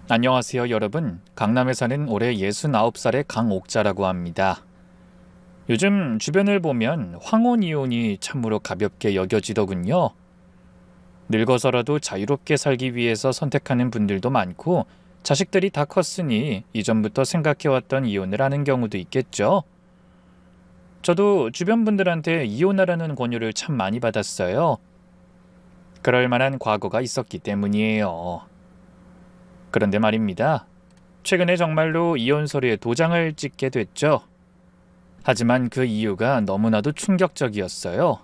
안녕하세요, 여러분. 강남에 사는 올해 69살의 강옥자라고 합니다. 요즘 주변을 보면 황혼이혼이 참으로 가볍게 여겨지더군요. 늙어서라도 자유롭게 살기 위해서 선택하는 분들도 많고, 자식들이 다 컸으니 이전부터 생각해왔던 이혼을 하는 경우도 있겠죠. 저도 주변 분들한테 이혼하라는 권유를 참 많이 받았어요. 그럴 만한 과거가 있었기 때문이에요. 그런데 말입니다. 최근에 정말로 이혼 서류에 도장을 찍게 됐죠. 하지만 그 이유가 너무나도 충격적이었어요.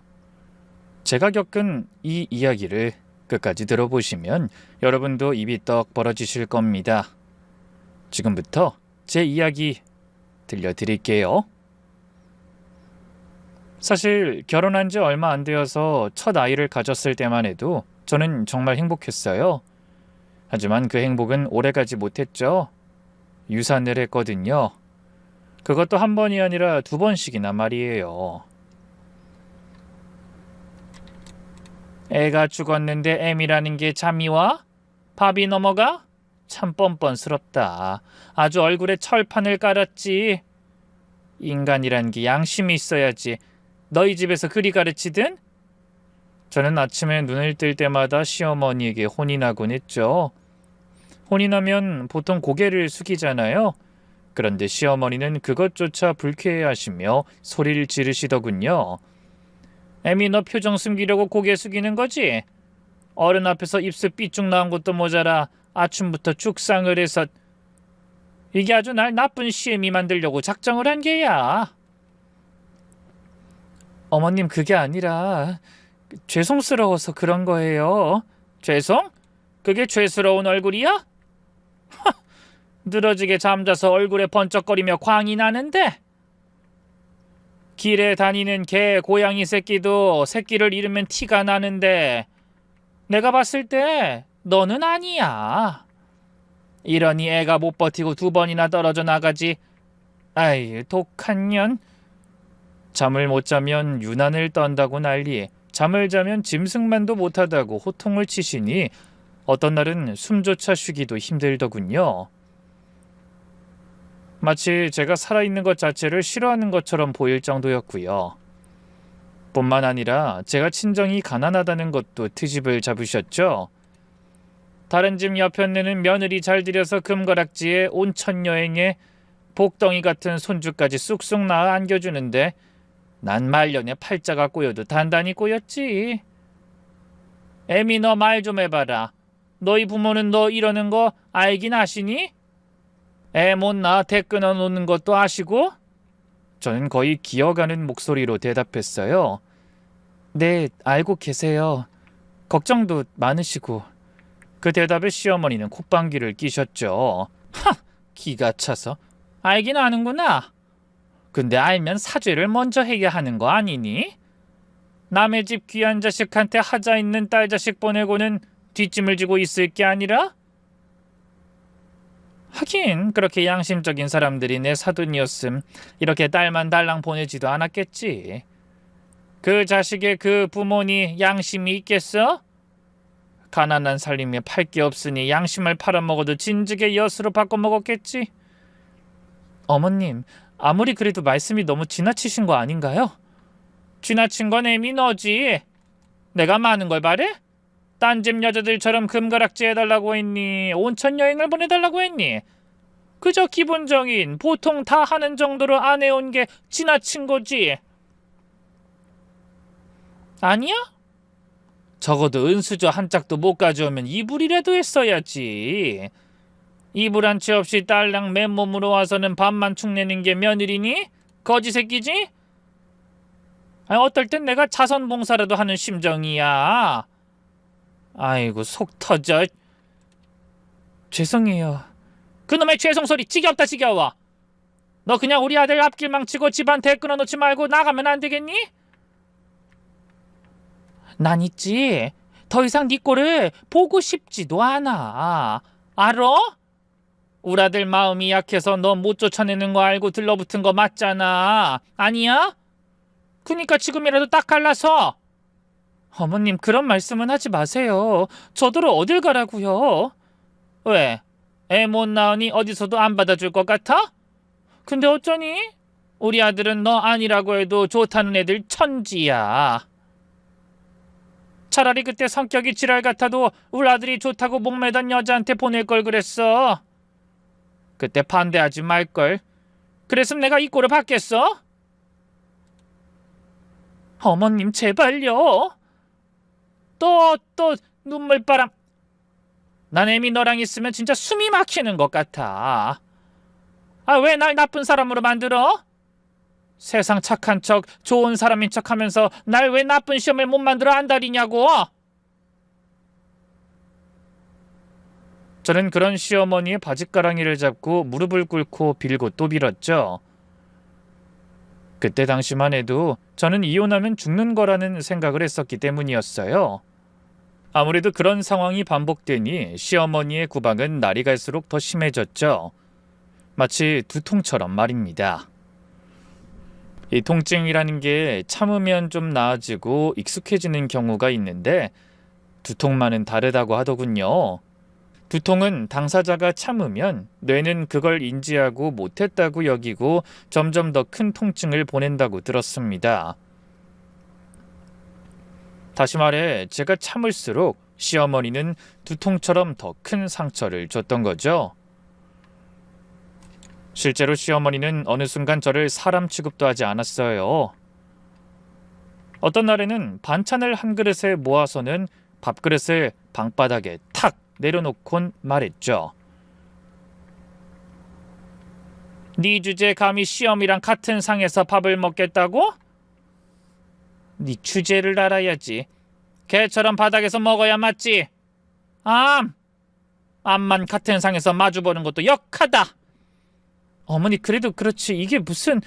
제가 겪은 이 이야기를 끝까지 들어보시면 여러분도 입이 떡 벌어지실 겁니다. 지금부터 제 이야기 들려드릴게요. 사실 결혼한 지 얼마 안 되어서 첫 아이를 가졌을 때만 해도 저는 정말 행복했어요. 하지만 그 행복은 오래가지 못했죠. 유산을 했거든요. 그것도 한 번이 아니라 두 번씩이나 말이에요. 애가 죽었는데 애미라는 게 잠이 와? 밥이 넘어가? 참 뻔뻔스럽다. 아주 얼굴에 철판을 깔았지. 인간이란 게 양심이 있어야지. 너희 집에서 그리 가르치든? 저는 아침에 눈을 뜰 때마다 시어머니에게 혼이 나곤 했죠. 혼이 나면 보통 고개를 숙이잖아요. 그런데 시어머니는 그것조차 불쾌해하시며 소리를 지르시더군요. 애미, 너 표정 숨기려고 고개 숙이는 거지? 어른 앞에서 입술 삐쭉 나온 것도 모자라 아침부터 죽상을 해서. 이게 아주 날 나쁜 시애미 만들려고 작정을 한 게야. 어머님, 그게 아니라 죄송스러워서 그런 거예요. 죄송? 그게 죄스러운 얼굴이야? 늘어지게 잠자서 얼굴에 번쩍거리며 광이 나는데? 길에 다니는 개, 고양이 새끼도 새끼를 잃으면 티가 나는데 내가 봤을 때 너는 아니야. 이러니 애가 못 버티고 두 번이나 떨어져 나가지. 아이, 독한 년. 잠을 못 자면 유난을 떤다고 난리, 잠을 자면 짐승만도 못하다고 호통을 치시니 어떤 날은 숨조차 쉬기도 힘들더군요. 마치 제가 살아있는 것 자체를 싫어하는 것처럼 보일 정도였고요. 뿐만 아니라 제가 친정이 가난하다는 것도 트집을 잡으셨죠. 다른 집 옆편네는 며느리 잘 들여서 금가락지에 온천 여행에 복덩이 같은 손주까지 쑥쑥 낳아 안겨주는데 난 말년에 팔자가 꼬여도 단단히 꼬였지. 애미, 너 말 좀 해봐라. 너희 부모는 너 이러는 거 알긴 아시니? 애 못 낳아 대 끊어놓는 것도 아시고? 저는 거의 기어가는 목소리로 대답했어요. 네, 알고 계세요. 걱정도 많으시고. 그 대답에 시어머니는 콧방귀를 끼셨죠. 하! 기가 차서. 알긴 아는구나. 근데 알면 사죄를 먼저 해야 하는 거 아니니? 남의 집 귀한 자식한테 하자 있는 딸 자식 보내고는 뒷짐을 지고 있을 게 아니라? 하긴 그렇게 양심적인 사람들이 내 사돈이었음 이렇게 딸만 달랑 보내지도 않았겠지. 그 자식의 그 부모니 양심이 있겠어? 가난한 살림에 팔 게 없으니 양심을 팔아먹어도 진즉에 엿으로 바꿔먹었겠지. 어머님, 아무리 그래도 말씀이 너무 지나치신 거 아닌가요? 지나친 건 애미 너지. 내가 많은 걸 바래? 딴 집 여자들처럼 금가락지 해달라고 했니? 온천 여행을 보내달라고 했니? 그저 기본적인 보통 다 하는 정도로 안 해온 게 지나친 거지. 아니야? 적어도 은수저 한 짝도 못 가져오면 이불이라도 했어야지. 이불 한 채 없이 딸랑 맨몸으로 와서는 밥만 축내는 게 며느리니? 거지 새끼지? 어떨 땐 내가 자선봉사라도 하는 심정이야. 아이고, 속 터져. 죄송해요. 그놈의 죄송 소리 지겹다 지겨워. 너 그냥 우리 아들 앞길 망치고 집안 대 끊어놓지 말고 나가면 안 되겠니? 난 있지. 더 이상 네 꼴을 보고 싶지도 않아. 알어? 우리 아들 마음이 약해서 너 못 쫓아내는 거 알고 들러붙은 거 맞잖아. 아니야? 그니까 지금이라도 딱 갈라서. 어머님, 그런 말씀은 하지 마세요. 저더러 어딜 가라고요? 왜? 애 못 낳으니 어디서도 안 받아줄 것 같아? 근데 어쩌니? 우리 아들은 너 아니라고 해도 좋다는 애들 천지야. 차라리 그때 성격이 지랄 같아도 우리 아들이 좋다고 목매던 여자한테 보낼 걸 그랬어. 그때 반대하지 말걸. 그랬으면 내가 이 꼴을 받겠어? 어머님 제발요. 또 눈물바람. 난 애미 너랑 있으면 진짜 숨이 막히는 것 같아. 아, 왜 날 나쁜 사람으로 만들어? 세상 착한 척 좋은 사람인 척하면서 날 왜 나쁜 시험을 못 만들어 안달이냐고. 저는 그런 시어머니의 바짓가랑이를 잡고 무릎을 꿇고 빌고 또 빌었죠. 그때 당시만 해도 저는 이혼하면 죽는 거라는 생각을 했었기 때문이었어요. 아무래도 그런 상황이 반복되니 시어머니의 구박은 날이 갈수록 더 심해졌죠. 마치 두통처럼 말입니다. 이 통증이라는 게 참으면 좀 나아지고 익숙해지는 경우가 있는데 두통만은 다르다고 하더군요. 두통은 당사자가 참으면 뇌는 그걸 인지하고 못했다고 여기고 점점 더 큰 통증을 보낸다고 들었습니다. 다시 말해 제가 참을수록 시어머니는 두통처럼 더 큰 상처를 줬던 거죠. 실제로 시어머니는 어느 순간 저를 사람 취급도 하지 않았어요. 어떤 날에는 반찬을 한 그릇에 모아서는 밥그릇을 방바닥에 탁 내려놓곤 말했죠. 네 주제 감히 시험이랑 같은 상에서 밥을 먹겠다고? 네 주제를 알아야지. 개처럼 바닥에서 먹어야 맞지. 암만 같은 상에서 마주보는 것도 역하다. 어머니 그래도 그렇지 이게 무슨.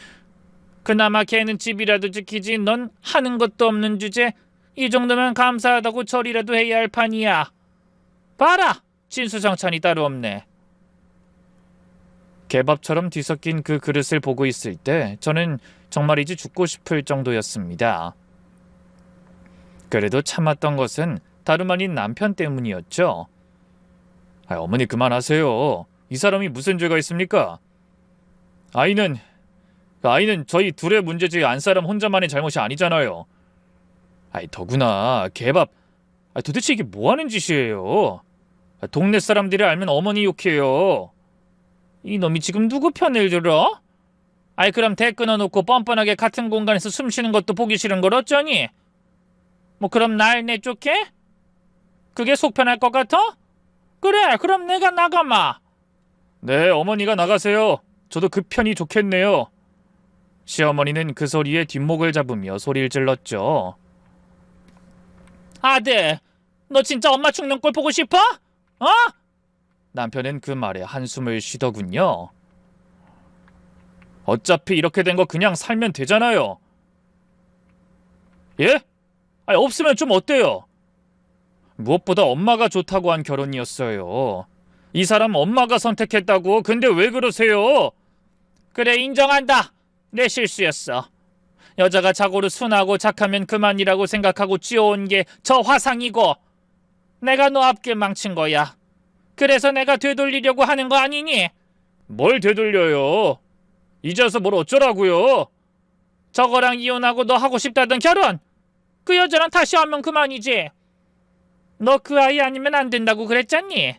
그나마 걔는 집이라도 지키지 넌 하는 것도 없는 주제. 이 정도면 감사하다고 절이라도 해야 할 판이야. 봐라 진수성찬이 따로 없네. 개밥처럼 뒤섞인 그 그릇을 보고 있을 때 저는 정말이지 죽고 싶을 정도였습니다. 그래도 참았던 것은 다름 아닌 남편 때문이었죠. 어머니 그만하세요. 이 사람이 무슨 죄가 있습니까? 아이는 저희 둘의 문제지 안사람 혼자만의 잘못이 아니잖아요. 더구나 개밥 도대체 이게 뭐하는 짓이에요? 동네 사람들이 알면 어머니 욕해요. 이놈이 지금 누구 편을 들어? 그럼 대 끊어놓고 뻔뻔하게 같은 공간에서 숨 쉬는 것도 보기 싫은 걸 어쩌니? 뭐 그럼 날 내쫓게? 그게 속편할 것 같아? 그래 그럼 내가 나가마. 네 어머니가 나가세요. 저도 그 편이 좋겠네요. 시어머니는 그 소리에 뒷목을 잡으며 소리를 질렀죠. 아들 너 진짜 엄마 죽는 꼴 보고 싶어? 어? 남편은 그 말에 한숨을 쉬더군요. 어차피 이렇게 된 거 그냥 살면 되잖아요. 예? 없으면 좀 어때요? 무엇보다 엄마가 좋다고 한 결혼이었어요. 이 사람 엄마가 선택했다고. 근데 왜 그러세요? 그래 인정한다. 내 실수였어. 여자가 자고로 순하고 착하면 그만이라고 생각하고 쥐어온 게 저 화상이고 내가 너 앞길 망친 거야. 그래서 내가 되돌리려고 하는 거 아니니? 뭘 되돌려요? 이제 와서 뭘 어쩌라고요? 저거랑 이혼하고 너 하고 싶다던 결혼 그 여자랑 다시 하면 그만이지. 너 그 아이 아니면 안 된다고 그랬잖니?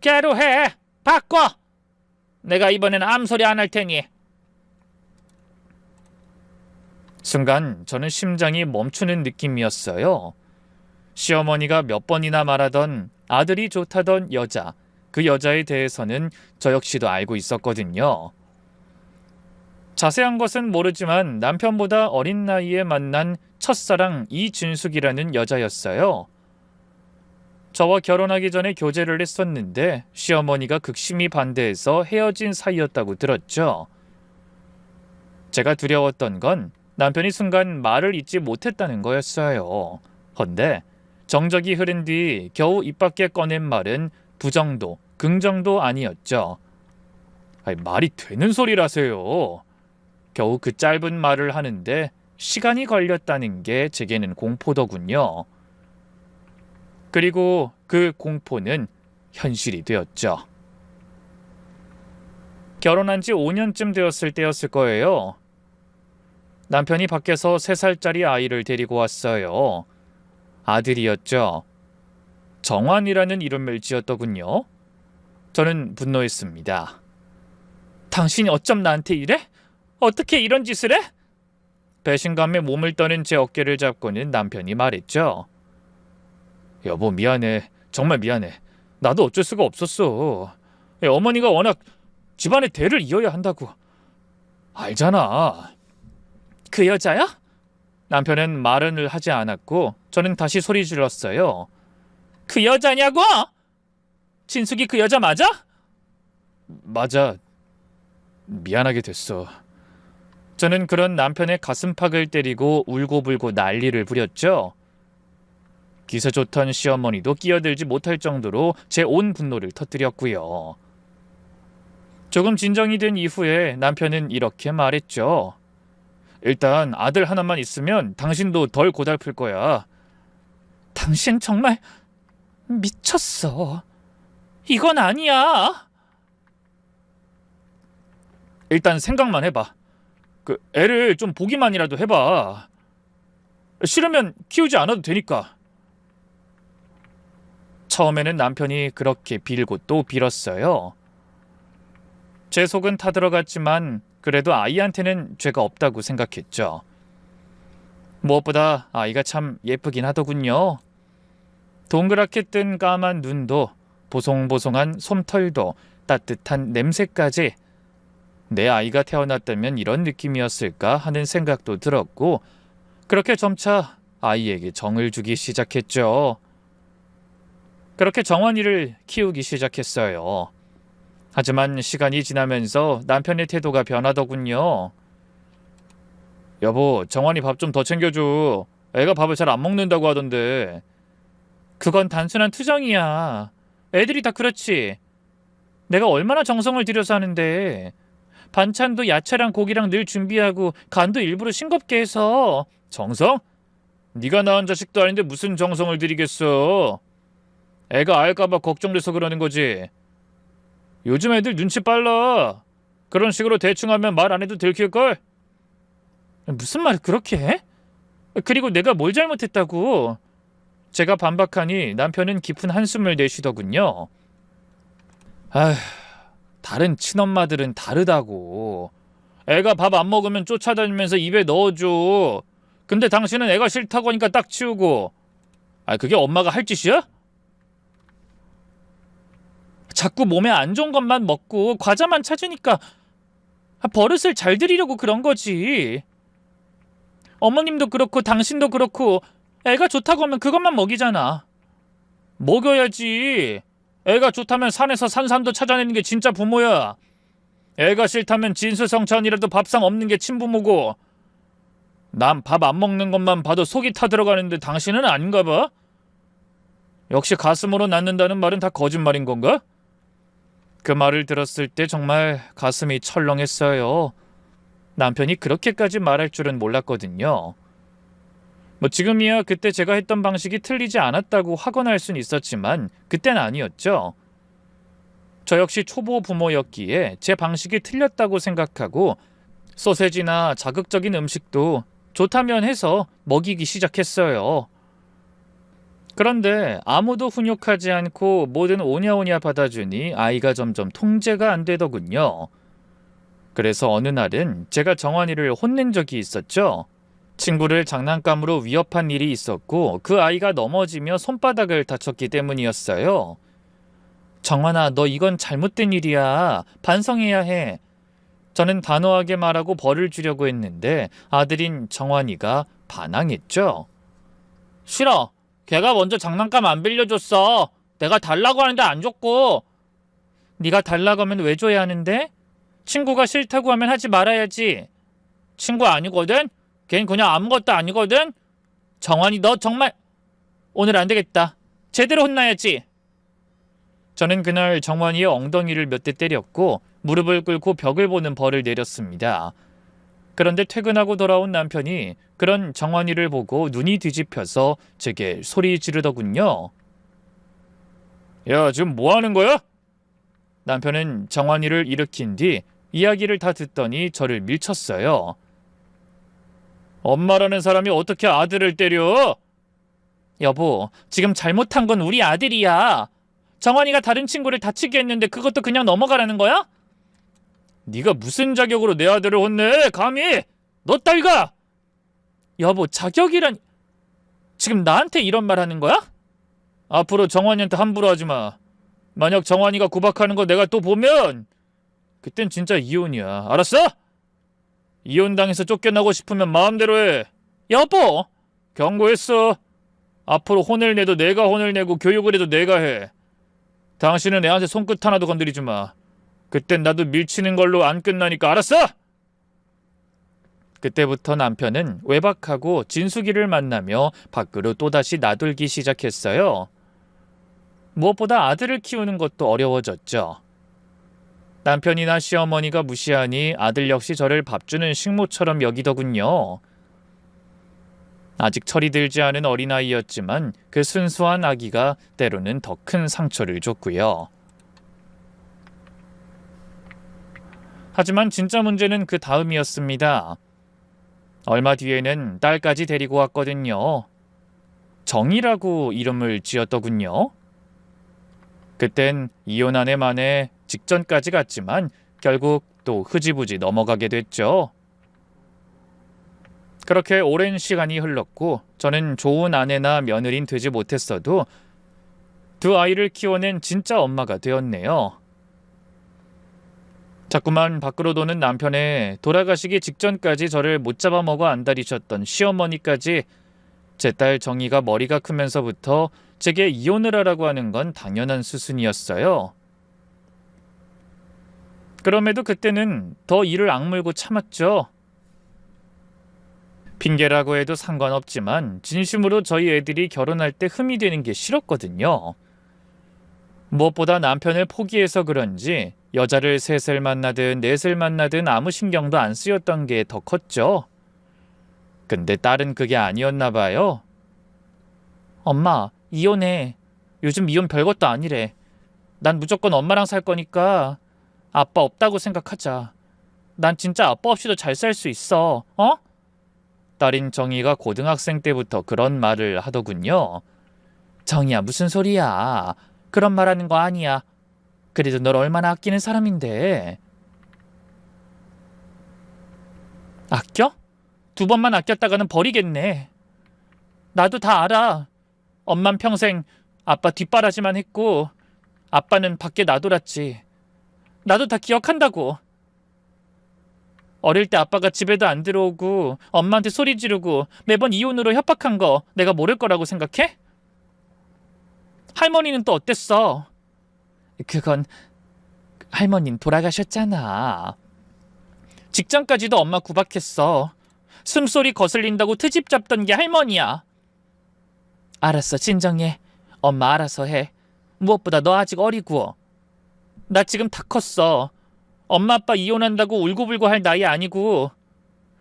걔로 해. 바꿔. 내가 이번에는 암소리 안 할 테니. 순간 저는 심장이 멈추는 느낌이었어요. 시어머니가 몇 번이나 말하던 아들이 좋다던 여자, 그 여자에 대해서는 저 역시도 알고 있었거든요. 자세한 것은 모르지만 남편보다 어린 나이에 만난 첫사랑 이준숙이라는 여자였어요. 저와 결혼하기 전에 교제를 했었는데 시어머니가 극심히 반대해서 헤어진 사이였다고 들었죠. 제가 두려웠던 건 남편이 순간 말을 잇지 못했다는 거였어요. 헌데 정적이 흐른 뒤 겨우 입 밖에 꺼낸 말은 부정도, 긍정도 아니었죠. 말이 되는 소리라세요. 겨우 그 짧은 말을 하는데 시간이 걸렸다는 게 제게는 공포더군요. 그리고 그 공포는 현실이 되었죠. 결혼한 지 5년쯤 되었을 때였을 거예요. 남편이 밖에서 3살짜리 아이를 데리고 왔어요. 아들이었죠. 정환이라는 이름을 지었더군요. 저는 분노했습니다. 당신이 어쩜 나한테 이래? 어떻게 이런 짓을 해? 배신감에 몸을 떠는 제 어깨를 잡고는 남편이 말했죠. 여보, 미안해. 정말 미안해. 나도 어쩔 수가 없었어. 어머니가 워낙 집안의 대를 이어야 한다고. 알잖아. 그 여자야? 남편은 말은 하지 않았고 저는 다시 소리 질렀어요. 그 여자냐고? 진숙이 그 여자 맞아? 맞아. 미안하게 됐어. 저는 그런 남편의 가슴팍을 때리고 울고불고 난리를 부렸죠. 기세 좋던 시어머니도 끼어들지 못할 정도로 제 온 분노를 터뜨렸고요. 조금 진정이 된 이후에 남편은 이렇게 말했죠. 일단 아들 하나만 있으면 당신도 덜 고달플 거야. 당신 정말 미쳤어. 이건 아니야. 일단 생각만 해봐. 그 애를 좀 보기만이라도 해봐. 싫으면 키우지 않아도 되니까. 처음에는 남편이 그렇게 빌고 또 빌었어요. 제 속은 타들어갔지만 그래도 아이한테는 죄가 없다고 생각했죠. 무엇보다 아이가 참 예쁘긴 하더군요. 동그랗게 뜬 까만 눈도, 보송보송한 솜털도, 따뜻한 냄새까지. 내 아이가 태어났다면 이런 느낌이었을까 하는 생각도 들었고, 그렇게 점차 아이에게 정을 주기 시작했죠. 그렇게 정환이를 키우기 시작했어요. 하지만 시간이 지나면서 남편의 태도가 변하더군요. 여보, 정환이 밥 좀 더 챙겨줘. 애가 밥을 잘 안 먹는다고 하던데. 그건 단순한 투정이야. 애들이 다 그렇지. 내가 얼마나 정성을 들여서 하는데. 반찬도 야채랑 고기랑 늘 준비하고 간도 일부러 싱겁게 해서. 정성? 네가 낳은 자식도 아닌데 무슨 정성을 들이겠어. 애가 알까봐 걱정돼서 그러는 거지. 요즘 애들 눈치 빨라. 그런 식으로 대충 하면 말 안 해도 들킬걸? 무슨 말을 그렇게 해? 그리고 내가 뭘 잘못했다고? 제가 반박하니 남편은 깊은 한숨을 내쉬더군요. 아휴, 다른 친엄마들은 다르다고. 애가 밥 안 먹으면 쫓아다니면서 입에 넣어줘. 근데 당신은 애가 싫다고 하니까 딱 치우고. 그게 엄마가 할 짓이야? 자꾸 몸에 안 좋은 것만 먹고 과자만 찾으니까 버릇을 잘 들이려고 그런 거지. 어머님도 그렇고 당신도 그렇고 애가 좋다고 하면 그것만 먹이잖아. 먹여야지. 애가 좋다면 산에서 산삼도 찾아내는 게 진짜 부모야. 애가 싫다면 진수성찬이라도 밥상 없는 게 친부모고. 난 밥 안 먹는 것만 봐도 속이 타들어가는데 당신은 아닌가 봐? 역시 가슴으로 낳는다는 말은 다 거짓말인 건가? 그 말을 들었을 때 정말 가슴이 철렁했어요. 남편이 그렇게까지 말할 줄은 몰랐거든요. 지금이야 그때 제가 했던 방식이 틀리지 않았다고 확언할 순 있었지만 그땐 아니었죠. 저 역시 초보 부모였기에 제 방식이 틀렸다고 생각하고 소세지나 자극적인 음식도 좋다면 해서 먹이기 시작했어요. 그런데 아무도 훈육하지 않고 뭐든 오냐오냐 받아주니 아이가 점점 통제가 안 되더군요. 그래서 어느 날은 제가 정환이를 혼낸 적이 있었죠. 친구를 장난감으로 위협한 일이 있었고 그 아이가 넘어지며 손바닥을 다쳤기 때문이었어요. 정환아, 너 이건 잘못된 일이야. 반성해야 해. 저는 단호하게 말하고 벌을 주려고 했는데 아들인 정환이가 반항했죠. 싫어. 걔가 먼저 장난감 안 빌려줬어. 내가 달라고 하는데 안 줬고. 네가 달라고 하면 왜 줘야 하는데? 친구가 싫다고 하면 하지 말아야지. 친구 아니거든? 걘 그냥 아무것도 아니거든? 정환이 너 정말 오늘 안 되겠다. 제대로 혼나야지. 저는 그날 정환이의 엉덩이를 몇 대 때렸고 무릎을 꿇고 벽을 보는 벌을 내렸습니다. 그런데 퇴근하고 돌아온 남편이 그런 정환이를 보고 눈이 뒤집혀서 제게 소리 지르더군요. 야, 지금 뭐 하는 거야? 남편은 정환이를 일으킨 뒤 이야기를 다 듣더니 저를 밀쳤어요. 엄마라는 사람이 어떻게 아들을 때려? 여보, 지금 잘못한 건 우리 아들이야. 정환이가 다른 친구를 다치게 했는데 그것도 그냥 넘어가라는 거야? 네가 무슨 자격으로 내 아들을 혼내? 감히! 너 딸가! 여보, 자격이란... 지금 나한테 이런 말 하는 거야? 앞으로 정환이한테 함부로 하지 마. 만약 정환이가 구박하는 거 내가 또 보면 그땐 진짜 이혼이야. 알았어? 이혼당해서 쫓겨나고 싶으면 마음대로 해. 여보! 경고했어. 앞으로 혼을 내도 내가 혼을 내고 교육을 해도 내가 해. 당신은 애한테 손끝 하나도 건드리지 마. 그땐 나도 밀치는 걸로 안 끝나니까. 알았어? 그때부터 남편은 외박하고 진숙이를 만나며 밖으로 또다시 나돌기 시작했어요. 무엇보다 아들을 키우는 것도 어려워졌죠. 남편이나 시어머니가 무시하니 아들 역시 저를 밥주는 식모처럼 여기더군요. 아직 철이 들지 않은 어린아이였지만 그 순수한 아기가 때로는 더 큰 상처를 줬고요. 하지만 진짜 문제는 그 다음이었습니다. 얼마 뒤에는 딸까지 데리고 왔거든요. 정이라고 이름을 지었더군요. 그땐 이혼 한 해 만에 직전까지 갔지만 결국 또 흐지부지 넘어가게 됐죠. 그렇게 오랜 시간이 흘렀고 저는 좋은 아내나 며느린 되지 못했어도 두 아이를 키워낸 진짜 엄마가 되었네요. 자꾸만 밖으로 도는 남편에 돌아가시기 직전까지 저를 못 잡아먹어 안달이셨던 시어머니까지 제 딸 정희가 머리가 크면서부터 제게 이혼을 하라고 하는 건 당연한 수순이었어요. 그럼에도 그때는 더 이를 악물고 참았죠. 핑계라고 해도 상관없지만 진심으로 저희 애들이 결혼할 때 흠이 되는 게 싫었거든요. 무엇보다 남편을 포기해서 그런지 여자를 3살 만나든 4살 만나든 아무 신경도 안 쓰였던 게 더 컸죠. 근데 딸은 그게 아니었나 봐요. 엄마, 이혼해. 요즘 이혼 별것도 아니래. 난 무조건 엄마랑 살 거니까 아빠 없다고 생각하자. 난 진짜 아빠 없이도 잘 살 수 있어. 어? 딸인 정희가 고등학생 때부터 그런 말을 하더군요. 정희야, 무슨 소리야. 그런 말 하는 거 아니야. 그래도 널 얼마나 아끼는 사람인데. 아껴? 2번만 아꼈다가는 버리겠네. 나도 다 알아. 엄만 평생 아빠 뒷바라지만 했고 아빠는 밖에 놔돌았지. 나도 다 기억한다고. 어릴 때 아빠가 집에도 안 들어오고 엄마한테 소리 지르고 매번 이혼으로 협박한 거 내가 모를 거라고 생각해? 할머니는 또 어땠어? 그건 할머니는 돌아가셨잖아. 직전까지도 엄마 구박했어. 숨소리 거슬린다고 트집 잡던 게 할머니야. 알았어, 진정해. 엄마 알아서 해. 무엇보다 너 아직 어리고. 나 지금 다 컸어. 엄마 아빠 이혼한다고 울고불고 할 나이 아니고.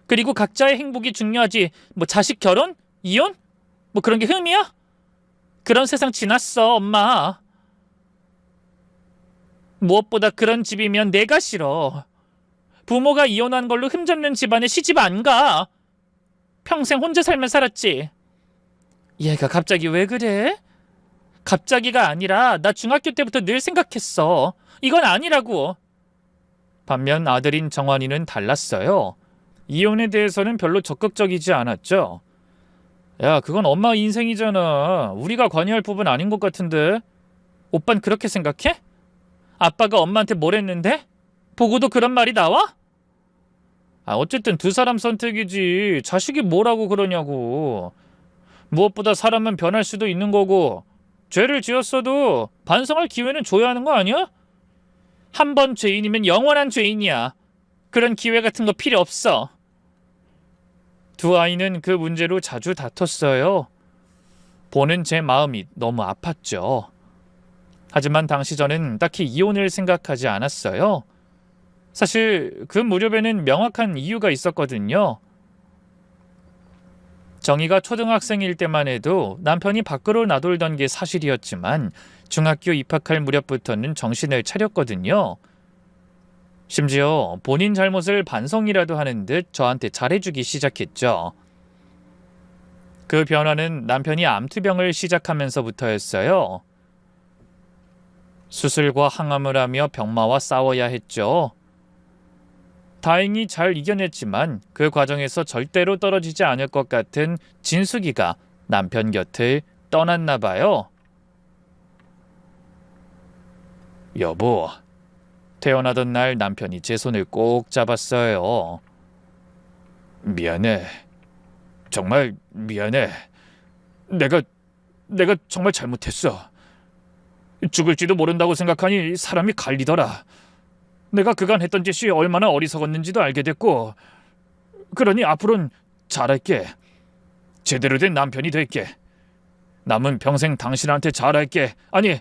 그리고 각자의 행복이 중요하지. 뭐 자식 결혼? 이혼? 뭐 그런 게 흠이야? 그런 세상 지났어, 엄마. 무엇보다 그런 집이면 내가 싫어. 부모가 이혼한 걸로 흠잡는 집안에 시집 안 가. 평생 혼자 살면 살았지. 얘가 갑자기 왜 그래? 갑자기가 아니라 나 중학교 때부터 늘 생각했어. 이건 아니라고. 반면 아들인 정환이는 달랐어요. 이혼에 대해서는 별로 적극적이지 않았죠. 야, 그건 엄마 인생이잖아. 우리가 관여할 부분 아닌 것 같은데. 오빤 그렇게 생각해? 아빠가 엄마한테 뭘 했는데? 보고도 그런 말이 나와? 어쨌든 두 사람 선택이지. 자식이 뭐라고 그러냐고. 무엇보다 사람은 변할 수도 있는 거고 죄를 지었어도 반성할 기회는 줘야 하는 거 아니야? 한 번 죄인이면 영원한 죄인이야. 그런 기회 같은 거 필요 없어. 두 아이는 그 문제로 자주 다퉜어요. 보는 제 마음이 너무 아팠죠. 하지만 당시 저는 딱히 이혼을 생각하지 않았어요. 사실 그 무렵에는 명확한 이유가 있었거든요. 정희가 초등학생일 때만 해도 남편이 밖으로 나돌던 게 사실이었지만 중학교 입학할 무렵부터는 정신을 차렸거든요. 심지어 본인 잘못을 반성이라도 하는 듯 저한테 잘해주기 시작했죠. 그 변화는 남편이 암투병을 시작하면서부터였어요. 수술과 항암을 하며 병마와 싸워야 했죠. 다행히 잘 이겨냈지만 그 과정에서 절대로 떨어지지 않을 것 같은 진숙이가 남편 곁을 떠났나 봐요. 여보, 태어나던 날 남편이 제 손을 꼭 잡았어요. 미안해. 정말 미안해. 내가 정말 잘못했어. 죽을지도 모른다고 생각하니 사람이 갈리더라. 내가 그간 했던 짓이 얼마나 어리석었는지도 알게 됐고, 그러니 앞으로는 잘할게. 제대로 된 남편이 될게. 남은 평생 당신한테 잘할게. 아니,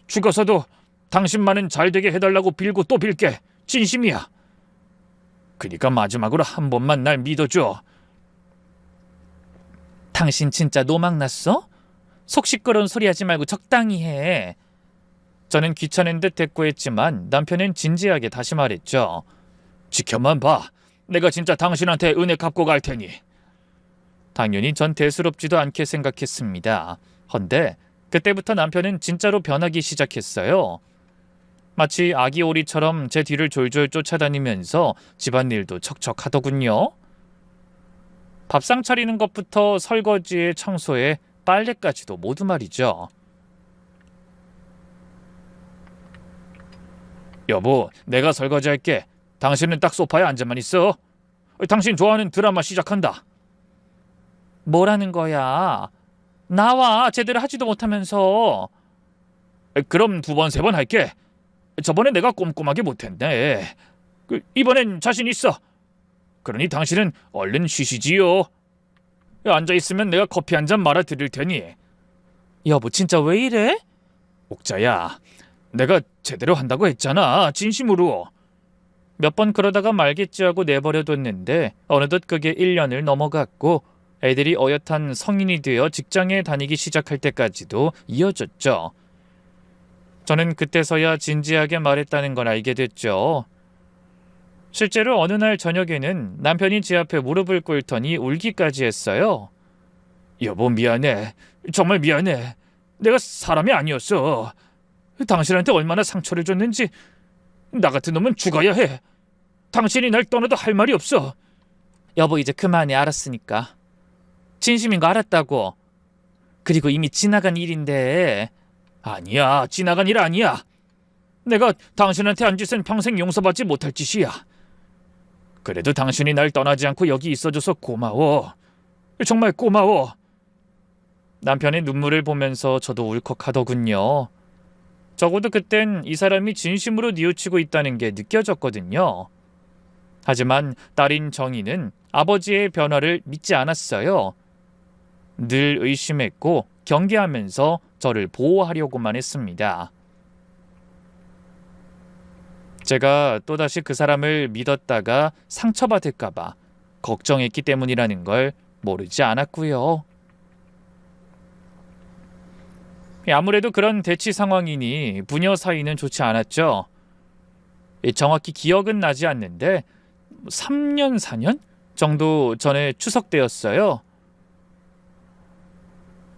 죽어서도 당신만은 잘되게 해달라고 빌고 또 빌게. 진심이야. 그러니까 마지막으로 한 번만 날 믿어줘. 당신 진짜 노망났어? 속 시끄러운 소리 하지 말고 적당히 해. 저는 귀찮은 듯 대꾸했지만 남편은 진지하게 다시 말했죠. 지켜만 봐. 내가 진짜 당신한테 은혜 갚고 갈 테니. 당연히 전 대수롭지도 않게 생각했습니다. 헌데 그때부터 남편은 진짜로 변하기 시작했어요. 마치 아기 오리처럼 제 뒤를 졸졸 쫓아다니면서 집안일도 척척 하더군요. 밥상 차리는 것부터 설거지에 청소에 빨래까지도 모두 말이죠. 여보, 내가 설거지할게. 당신은 딱 소파에 앉아만 있어. 당신 좋아하는 드라마 시작한다. 뭐라는 거야? 나와. 제대로 하지도 못하면서. 그럼 2번, 3번 할게. 저번에 내가 꼼꼼하게 못했네. 이번엔 자신 있어. 그러니 당신은 얼른 쉬시지요. 앉아있으면 내가 커피 한 잔 말아 드릴 테니. 여보, 진짜 왜 이래? 옥자야, 내가 제대로 한다고 했잖아. 진심으로. 몇 번 그러다가 말겠지 하고 내버려뒀는데 어느덧 그게 1년을 넘어갔고 애들이 어엿한 성인이 되어 직장에 다니기 시작할 때까지도 이어졌죠. 저는 그때서야 진지하게 말했다는 걸 알게 됐죠. 실제로 어느 날 저녁에는 남편이 제 앞에 무릎을 꿇더니 울기까지 했어요. 여보, 미안해. 정말 미안해. 내가 사람이 아니었어. 당신한테 얼마나 상처를 줬는지. 나 같은 놈은 죽어야 해. 당신이 날 떠나도 할 말이 없어. 여보, 이제 그만해. 알았으니까. 진심인 거 알았다고. 그리고 이미 지나간 일인데. 아니야, 지나간 일 아니야. 내가 당신한테 한 짓은 평생 용서받지 못할 짓이야. 그래도 당신이 날 떠나지 않고 여기 있어줘서 고마워. 정말 고마워. 남편의 눈물을 보면서 저도 울컥하더군요. 적어도 그땐 이 사람이 진심으로 뉘우치고 있다는 게 느껴졌거든요. 하지만 딸인 정희는 아버지의 변화를 믿지 않았어요. 늘 의심했고 경계하면서 저를 보호하려고만 했습니다. 제가 또다시 그 사람을 믿었다가 상처받을까봐 걱정했기 때문이라는 걸 모르지 않았고요. 아무래도 그런 대치 상황이니 부녀 사이는 좋지 않았죠. 정확히 기억은 나지 않는데 3년, 4년 정도 전에 추석 때였어요.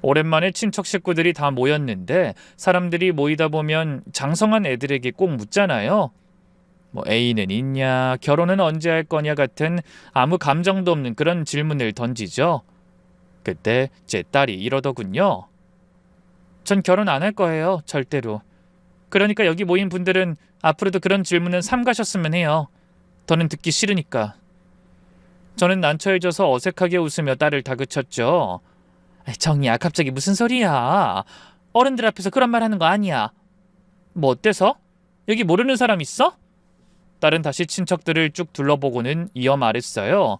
오랜만에 친척 식구들이 다 모였는데 사람들이 모이다 보면 장성한 애들에게 꼭 묻잖아요. 애인은 있냐, 결혼은 언제 할 거냐 같은 아무 감정도 없는 그런 질문을 던지죠. 그때 제 딸이 이러더군요. 전 결혼 안 할 거예요. 절대로. 그러니까 여기 모인 분들은 앞으로도 그런 질문은 삼가셨으면 해요. 더는 듣기 싫으니까. 저는 난처해져서 어색하게 웃으며 딸을 다그쳤죠. 정이야, 갑자기 무슨 소리야. 어른들 앞에서 그런 말 하는 거 아니야. 뭐 어때서? 여기 모르는 사람 있어? 딸은 다시 친척들을 쭉 둘러보고는 이어 말했어요.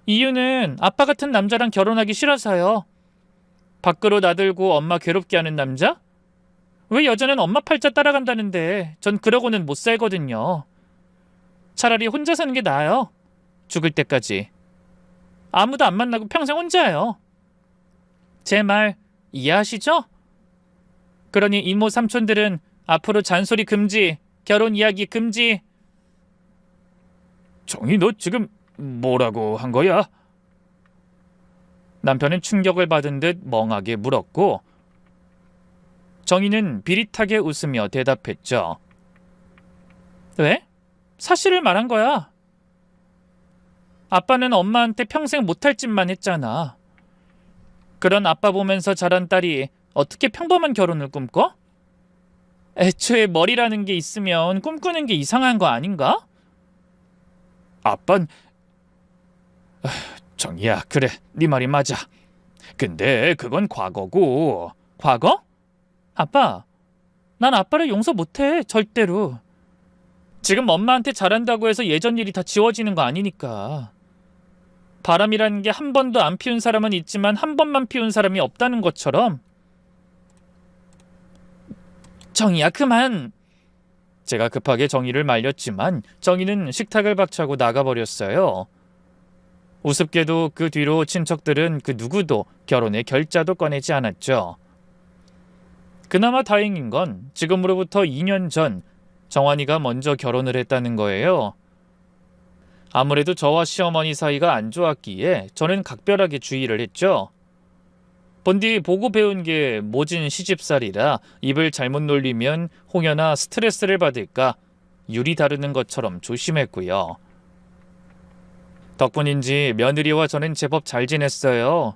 이유는 아빠 같은 남자랑 결혼하기 싫어서요. 밖으로 나들고 엄마 괴롭게 하는 남자? 왜 여자는 엄마 팔자 따라간다는데 전 그러고는 못 살거든요. 차라리 혼자 사는 게 나아요. 죽을 때까지. 아무도 안 만나고 평생 혼자예요. 제 말 이해하시죠? 그러니 이모 삼촌들은 앞으로 잔소리 금지, 결혼 이야기 금지. 정희, 너 지금 뭐라고 한 거야? 남편은 충격을 받은 듯 멍하게 물었고 정희는 비릿하게 웃으며 대답했죠. 왜? 사실을 말한 거야. 아빠는 엄마한테 평생 못할 짓만 했잖아. 그런 아빠 보면서 자란 딸이 어떻게 평범한 결혼을 꿈꿔? 애초에 머리라는 게 있으면 꿈꾸는 게 이상한 거 아닌가? 아빤... 정희야, 그래, 네 말이 맞아. 근데 그건 과거고. 과거? 아빠, 난 아빠를 용서 못해, 절대로. 지금 엄마한테 잘한다고 해서 예전 일이 다 지워지는 거 아니니까. 바람이라는 게 한 번도 안 피운 사람은 있지만 한 번만 피운 사람이 없다는 것처럼. 정희야, 그만. 제가 급하게 정희를 말렸지만 정희는 식탁을 박차고 나가버렸어요. 우습게도 그 뒤로 친척들은 그 누구도 결혼의 결자도 꺼내지 않았죠. 그나마 다행인 건 지금으로부터 2년 전 정환이가 먼저 결혼을 했다는 거예요. 아무래도 저와 시어머니 사이가 안 좋았기에 저는 각별하게 주의를 했죠. 본디 보고 배운 게 모진 시집살이라 입을 잘못 놀리면 홍여나 스트레스를 받을까 유리 다루는 것처럼 조심했고요. 덕분인지 며느리와 저는 제법 잘 지냈어요.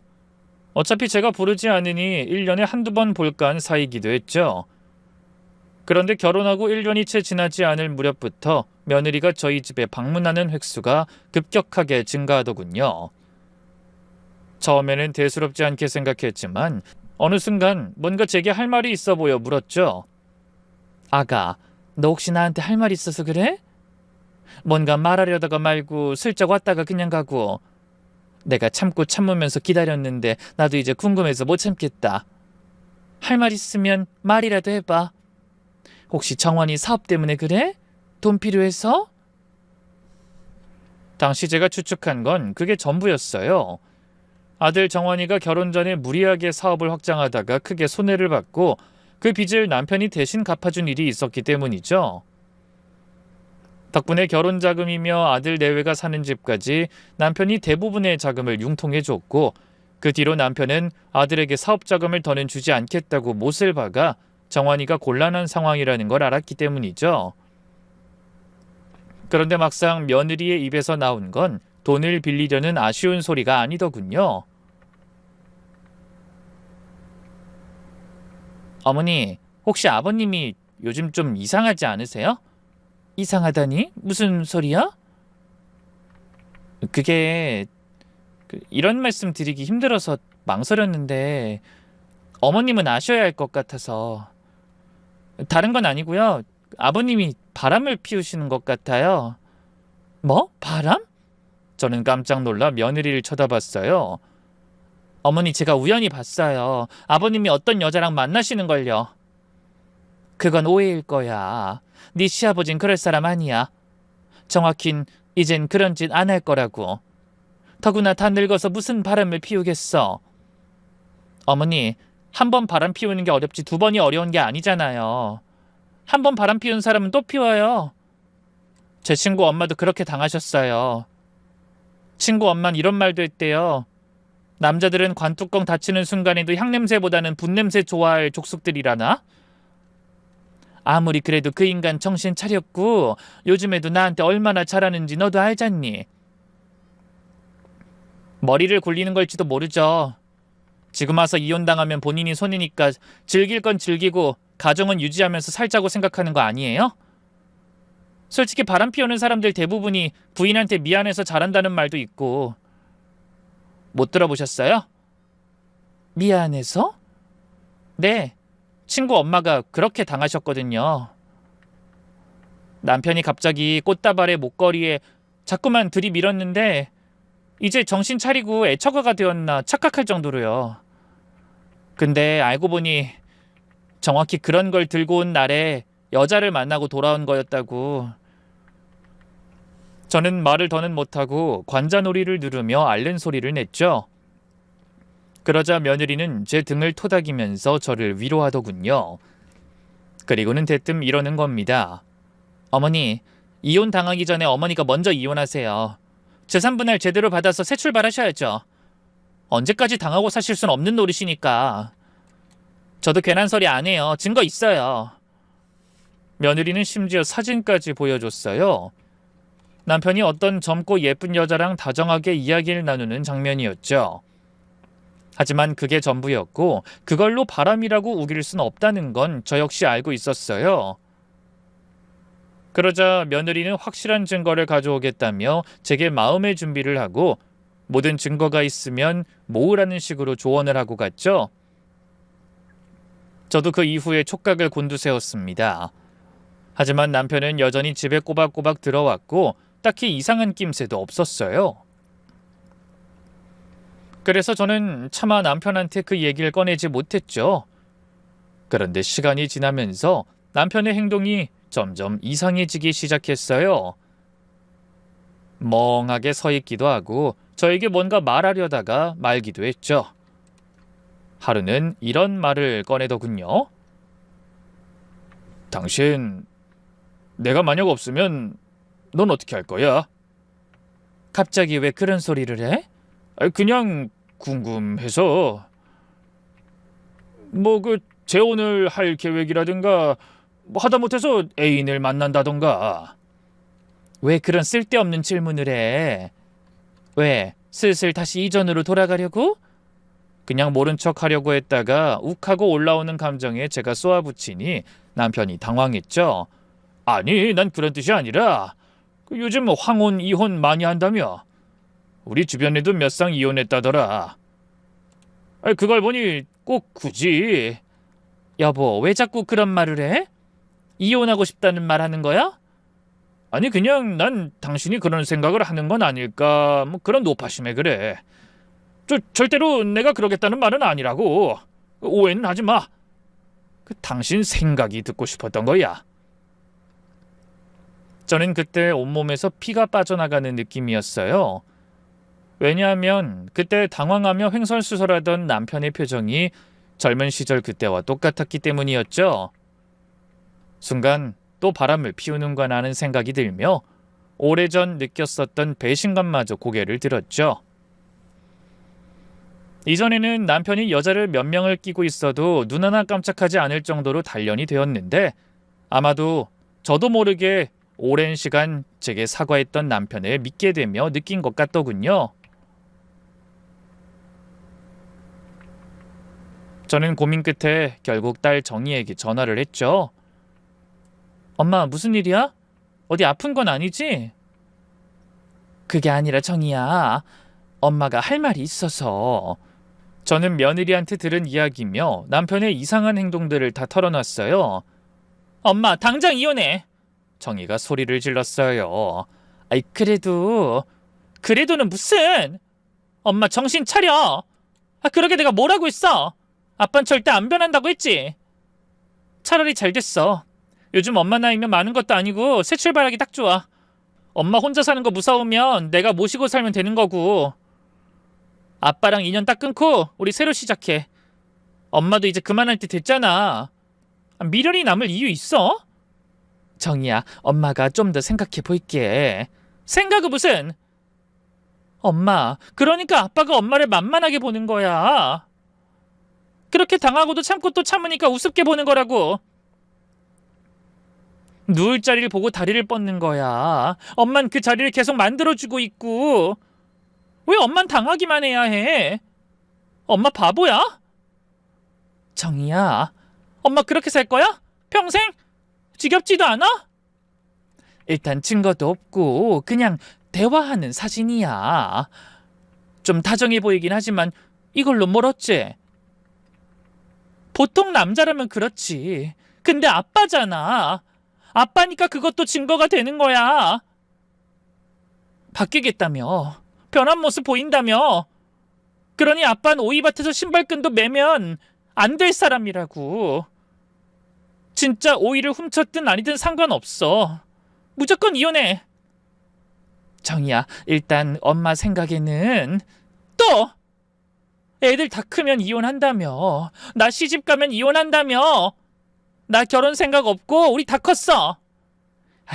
어차피 제가 부르지 않으니 1년에 한두 번 볼까 한 사이기도 했죠. 그런데 결혼하고 1년이 채 지나지 않을 무렵부터 며느리가 저희 집에 방문하는 횟수가 급격하게 증가하더군요. 처음에는 대수롭지 않게 생각했지만 어느 순간 뭔가 제게 할 말이 있어 보여 물었죠. 아가, 너 혹시 나한테 할 말 있어서 그래? 뭔가 말하려다가 말고 슬쩍 왔다가 그냥 가고. 내가 참고 참으면서 기다렸는데 나도 이제 궁금해서 못 참겠다. 할 말 있으면 말이라도 해봐. 혹시 정환이 사업 때문에 그래? 돈 필요해서? 당시 제가 추측한 건 그게 전부였어요. 아들 정환이가 결혼 전에 무리하게 사업을 확장하다가 크게 손해를 받고 그 빚을 남편이 대신 갚아준 일이 있었기 때문이죠. 덕분에 결혼 자금이며 아들 내외가 사는 집까지 남편이 대부분의 자금을 융통해줬고 그 뒤로 남편은 아들에게 사업 자금을 더는 주지 않겠다고 못을 박아 정환이가 곤란한 상황이라는 걸 알았기 때문이죠. 그런데 막상 며느리의 입에서 나온 건 돈을 빌리려는 아쉬운 소리가 아니더군요. 어머니, 혹시 아버님이 요즘 좀 이상하지 않으세요? 이상하다니? 무슨 소리야? 그게 이런 말씀 드리기 힘들어서 망설였는데 어머님은 아셔야 할 것 같아서. 다른 건 아니고요. 아버님이 바람을 피우시는 것 같아요. 뭐? 바람? 저는 깜짝 놀라 며느리를 쳐다봤어요. 어머니, 제가 우연히 봤어요. 아버님이 어떤 여자랑 만나시는걸요. 그건 오해일 거야. 네 시아버진 그럴 사람 아니야. 정확힌 이젠 그런 짓 안 할 거라고. 더구나 다 늙어서 무슨 바람을 피우겠어. 어머니, 한 번 바람 피우는 게 어렵지 2번이 어려운 게 아니잖아요. 한 번 바람 피운 사람은 또 피워요. 제 친구 엄마도 그렇게 당하셨어요. 친구 엄마는 이런 말도 했대요. 남자들은 관뚜껑 닫히는 순간에도 향냄새보다는 분냄새 좋아할 족속들이라나? 아무리 그래도 그 인간 정신 차렸고 요즘에도 나한테 얼마나 잘하는지 너도 알잖니. 머리를 굴리는 걸지도 모르죠. 지금 와서 이혼당하면 본인이 손해니까 즐길 건 즐기고 가정은 유지하면서 살자고 생각하는 거 아니에요? 솔직히 바람 피우는 사람들 대부분이 부인한테 미안해서 잘한다는 말도 있고. 못 들어보셨어요? 미안해서? 네, 친구 엄마가 그렇게 당하셨거든요. 남편이 갑자기 꽃다발에 목걸이에 자꾸만 들이밀었는데 이제 정신 차리고 애처가가 되었나 착각할 정도로요. 근데 알고 보니 정확히 그런 걸 들고 온 날에 여자를 만나고 돌아온 거였다고. 저는 말을 더는 못하고 관자놀이를 누르며 앓는 소리를 냈죠. 그러자 며느리는 제 등을 토닥이면서 저를 위로하더군요. 그리고는 대뜸 이러는 겁니다. 어머니, 이혼 당하기 전에 어머니가 먼저 이혼하세요. 재산분할 제대로 받아서 새 출발하셔야죠. 언제까지 당하고 사실 순 없는 노릇이니까. 저도 괜한 소리 안 해요. 증거 있어요. 며느리는 심지어 사진까지 보여줬어요. 남편이 어떤 젊고 예쁜 여자랑 다정하게 이야기를 나누는 장면이었죠. 하지만 그게 전부였고 그걸로 바람이라고 우길 순 없다는 건 저 역시 알고 있었어요. 그러자 며느리는 확실한 증거를 가져오겠다며 제게 마음의 준비를 하고 모든 증거가 있으면 모으라는 식으로 조언을 하고 갔죠. 저도 그 이후에 촉각을 곤두세웠습니다. 하지만 남편은 여전히 집에 꼬박꼬박 들어왔고 딱히 이상한 낌새도 없었어요. 그래서 저는 차마 남편한테 그 얘기를 꺼내지 못했죠. 그런데 시간이 지나면서 남편의 행동이 점점 이상해지기 시작했어요. 멍하게 서 있기도 하고 저에게 뭔가 말하려다가 말기도 했죠. 하루는 이런 말을 꺼내더군요. 당신, 내가 만약 없으면 넌 어떻게 할 거야? 갑자기 왜 그런 소리를 해? 그냥 궁금해서. 재혼을 할 계획이라든가 하다못해서 애인을 만난다던가. 왜 그런 쓸데없는 질문을 해? 왜 슬슬 다시 이전으로 돌아가려고? 그냥 모른 척 하려고 했다가 욱하고 올라오는 감정에 제가 쏘아붙이니 남편이 당황했죠. 아니, 난 그런 뜻이 아니라 요즘 황혼, 이혼 많이 한다며. 우리 주변에도 몇 쌍 이혼했다더라. 그걸 보니 꼭 굳이. 여보, 왜 자꾸 그런 말을 해? 이혼하고 싶다는 말 하는 거야? 아니, 그냥 난 당신이 그런 생각을 하는 건 아닐까, 그런 노파심에 그래. 절대로 내가 그러겠다는 말은 아니라고. 오해는 하지 마. 당신 생각이 듣고 싶었던 거야. 저는 그때 온몸에서 피가 빠져나가는 느낌이었어요. 왜냐하면 그때 당황하며 횡설수설하던 남편의 표정이 젊은 시절 그때와 똑같았기 때문이었죠. 순간 또 바람을 피우는구나 하는 생각이 들며 오래전 느꼈었던 배신감마저 고개를 들었죠. 이전에는 남편이 여자를 몇 명을 끼고 있어도 눈 하나 깜짝하지 않을 정도로 단련이 되었는데 아마도 저도 모르게 오랜 시간 제게 사과했던 남편을 믿게 되며 느낀 것 같더군요. 저는 고민 끝에 결국 딸 정희에게 전화를 했죠. 엄마, 무슨 일이야? 어디 아픈 건 아니지? 그게 아니라 정희야. 엄마가 할 말이 있어서. 저는 며느리한테 들은 이야기며 남편의 이상한 행동들을 다 털어놨어요. 엄마, 당장 이혼해. 정희가 소리를 질렀어요. 아이, 그래도는 무슨. 엄마, 정신 차려. 그러게 내가 뭐라고 했어? 아빤 절대 안 변한다고 했지. 차라리 잘 됐어. 요즘 엄마 나이면 많은 것도 아니고 새 출발하기 딱 좋아. 엄마 혼자 사는 거 무서우면 내가 모시고 살면 되는 거고. 아빠랑 인연 딱 끊고 우리 새로 시작해. 엄마도 이제 그만할 때 됐잖아. 미련이 남을 이유 있어? 정희야, 엄마가 좀 더 생각해 볼게. 생각은 무슨? 엄마, 그러니까 아빠가 엄마를 만만하게 보는 거야. 그렇게 당하고도 참고 또 참으니까 우습게 보는 거라고. 누울 자리를 보고 다리를 뻗는 거야. 엄만 그 자리를 계속 만들어주고 있고. 왜 엄만 당하기만 해야 해? 엄마 바보야? 정희야, 엄마 그렇게 살 거야? 평생? 지겹지도 않아? 일단 증거도 없고 그냥 대화하는 사진이야. 좀 다정해 보이긴 하지만 이걸로 뭘 어째? 보통 남자라면 그렇지. 근데 아빠잖아. 아빠니까 그것도 증거가 되는 거야. 바뀌겠다며. 변한 모습 보인다며. 그러니 아빠는 오이밭에서 신발끈도 매면 안 될 사람이라고. 진짜 오이를 훔쳤든 아니든 상관없어. 무조건 이혼해. 정희야, 일단 엄마 생각에는 또! 애들 다 크면 이혼한다며. 나 시집 가면 이혼한다며. 나 결혼 생각 없고 우리 다 컸어.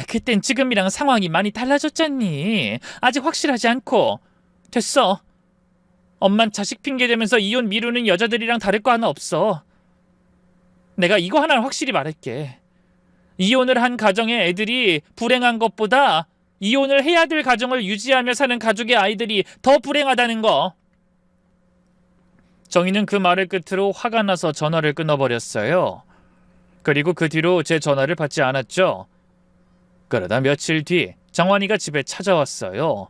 그땐 지금이랑 상황이 많이 달라졌잖니. 아직 확실하지 않고. 됐어. 엄만 자식 핑계 대면서 이혼 미루는 여자들이랑 다를 거 하나 없어. 내가 이거 하나는 확실히 말할게. 이혼을 한 가정의 애들이 불행한 것보다 이혼을 해야 될 가정을 유지하며 사는 가족의 아이들이 더 불행하다는 거. 정희는 그 말을 끝으로 화가 나서 전화를 끊어버렸어요. 그리고 그 뒤로 제 전화를 받지 않았죠. 그러다 며칠 뒤 정환이가 집에 찾아왔어요.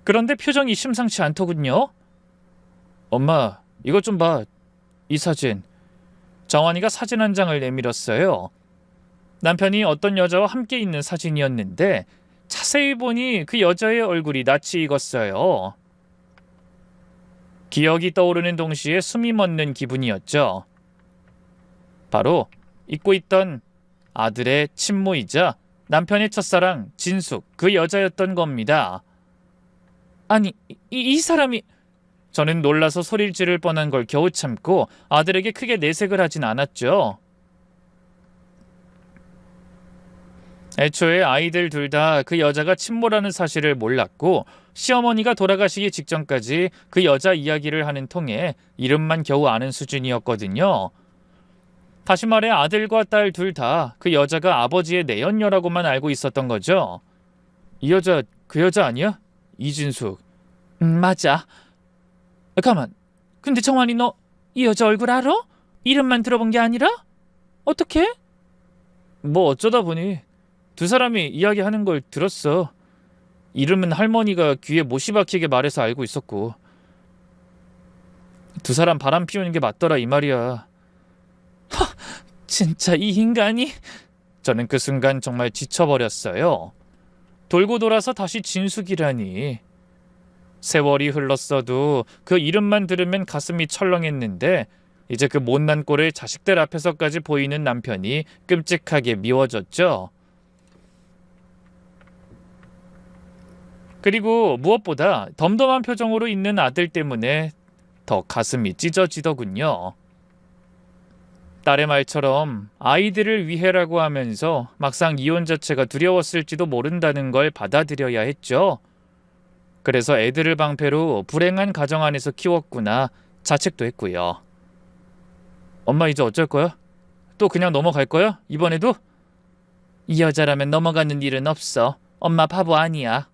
그런데 표정이 심상치 않더군요. 엄마, 이것 좀 봐. 이 사진. 정환이가 사진 한 장을 내밀었어요. 남편이 어떤 여자와 함께 있는 사진이었는데 자세히 보니 그 여자의 얼굴이 낯이 익었어요. 기억이 떠오르는 동시에 숨이 멎는 기분이었죠. 바로 잊고 있던 아들의 친모이자 남편의 첫사랑 진숙, 그 여자였던 겁니다. 아니, 이 사람이... 저는 놀라서 소리를 지를 뻔한 걸 겨우 참고 아들에게 크게 내색을 하진 않았죠. 애초에 아이들 둘 다 그 여자가 친모라는 사실을 몰랐고 시어머니가 돌아가시기 직전까지 그 여자 이야기를 하는 통에 이름만 겨우 아는 수준이었거든요. 다시 말해 아들과 딸 둘 다 그 여자가 아버지의 내연녀라고만 알고 있었던 거죠. 이 여자 그 여자 아니야? 이진숙. 맞아. 가만. 근데 정환이 너 이 여자 얼굴 알아? 이름만 들어본 게 아니라? 어떻게? 뭐 어쩌다 보니 두 사람이 이야기하는 걸 들었어. 이름은 할머니가 귀에 못이 박히게 말해서 알고 있었고. 두 사람 바람 피우는 게 맞더라 이 말이야. 진짜 이 인간이... 저는 그 순간 정말 지쳐버렸어요. 돌고 돌아서 다시 진숙이라니. 세월이 흘렀어도 그 이름만 들으면 가슴이 철렁했는데 이제 그 못난 꼴을 자식들 앞에서까지 보이는 남편이 끔찍하게 미워졌죠. 그리고 무엇보다 덤덤한 표정으로 있는 아들 때문에 더 가슴이 찢어지더군요. 딸의 말처럼 아이들을 위해라고 하면서 막상 이혼 자체가 두려웠을지도 모른다는 걸 받아들여야 했죠. 그래서 애들을 방패로 불행한 가정 안에서 키웠구나 자책도 했고요. 엄마 이제 어쩔 거야? 또 그냥 넘어갈 거야? 이번에도? 이 여자라면 넘어가는 일은 없어. 엄마 바보 아니야.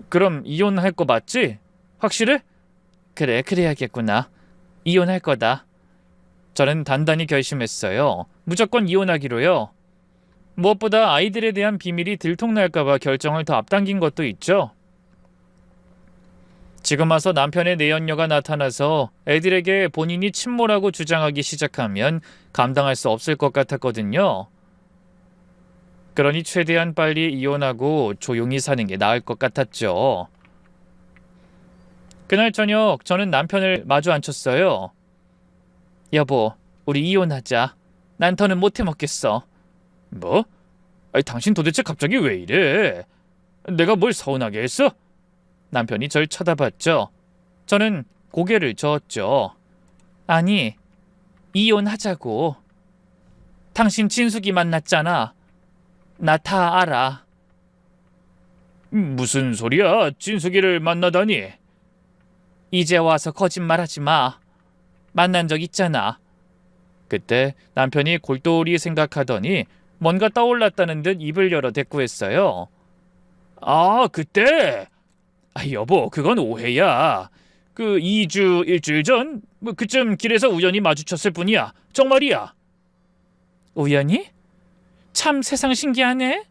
그럼 이혼할 거 맞지? 확실해? 그래, 그래야겠구나. 이혼할 거다. 저는 단단히 결심했어요. 무조건 이혼하기로요. 무엇보다 아이들에 대한 비밀이 들통날까봐 결정을 더 앞당긴 것도 있죠. 지금 와서 남편의 내연녀가 나타나서 애들에게 본인이 친모라고 주장하기 시작하면 감당할 수 없을 것 같았거든요. 그러니 최대한 빨리 이혼하고 조용히 사는 게 나을 것 같았죠. 그날 저녁 저는 남편을 마주 앉혔어요. 여보, 우리 이혼하자. 난 더는 못 해먹겠어. 뭐? 아니, 당신 도대체 갑자기 왜 이래? 내가 뭘 서운하게 했어? 남편이 절 쳐다봤죠. 저는 고개를 저었죠. 아니, 이혼하자고. 당신 진숙이 만났잖아. 나 다 알아. 무슨 소리야? 진숙이를 만나다니. 이제 와서 거짓말하지 마. 만난 적 있잖아. 그때 남편이 골똘히 생각하더니 뭔가 떠올랐다는 듯 입을 열어 대꾸했어요. 아, 그때? 여보, 그건 오해야. 그 2주, 일주일 전? 그쯤 길에서 우연히 마주쳤을 뿐이야. 정말이야. 우연히? 참 세상 신기하네.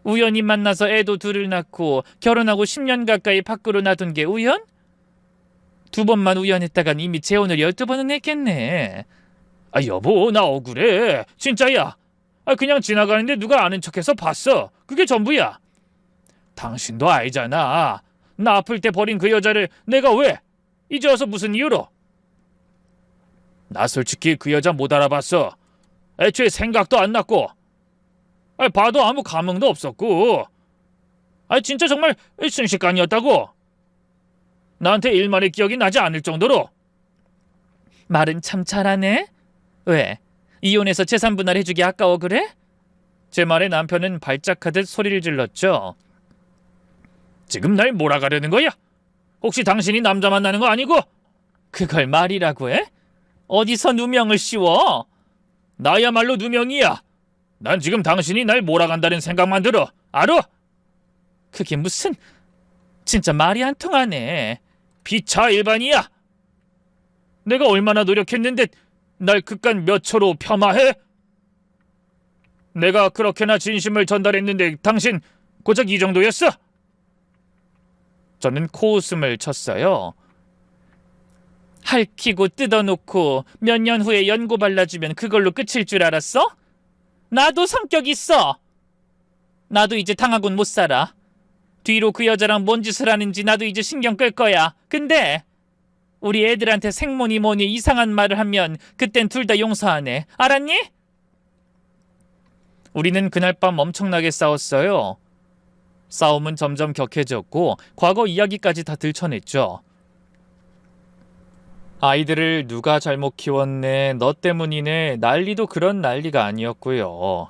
우연히 만나서 애도 둘을 낳고 결혼하고 10년 가까이 밖으로 놔둔 게 우연? 2번만 우연했다간 이미 재혼을 12번은 했겠네. 여보, 나 억울해. 진짜야. 그냥 지나가는데 누가 아는 척해서 봤어. 그게 전부야. 당신도 알잖아. 나 아플 때 버린 그 여자를 내가 왜? 이제 와서 무슨 이유로? 나 솔직히 그 여자 못 알아봤어. 애초에 생각도 안 났고. 봐도 아무 감흥도 없었고. 진짜 정말 순식간이었다고. 나한테 일말의 기억이 나지 않을 정도로. 말은 참 잘하네. 왜? 이혼해서 재산 분할해주기 아까워 그래? 제 말에 남편은 발작하듯 소리를 질렀죠. 지금 날 몰아가려는 거야? 혹시 당신이 남자 만나는 거 아니고? 그걸 말이라고 해? 어디서 누명을 씌워? 나야말로 누명이야. 난 지금 당신이 날 몰아간다는 생각만 들어. 알아? 그게 무슨... 진짜 말이 안 통하네. 피차 일반이야. 내가 얼마나 노력했는데 날 그깟 몇 초로 폄하해? 내가 그렇게나 진심을 전달했는데 당신 고작 이 정도였어? 저는 코웃음을 쳤어요. 핥히고 뜯어놓고 몇 년 후에 연고 발라주면 그걸로 끝일 줄 알았어? 나도 성격 있어. 나도 이제 당하곤 못 살아. 뒤로 그 여자랑 뭔 짓을 하는지 나도 이제 신경 끌 거야. 근데 우리 애들한테 생모니 뭐니 이상한 말을 하면 그땐 둘 다 용서하네. 알았니? 우리는 그날 밤 엄청나게 싸웠어요. 싸움은 점점 격해졌고 과거 이야기까지 다 들춰냈죠. 아이들을 누가 잘못 키웠네, 너 때문이네, 난리도 그런 난리가 아니었고요.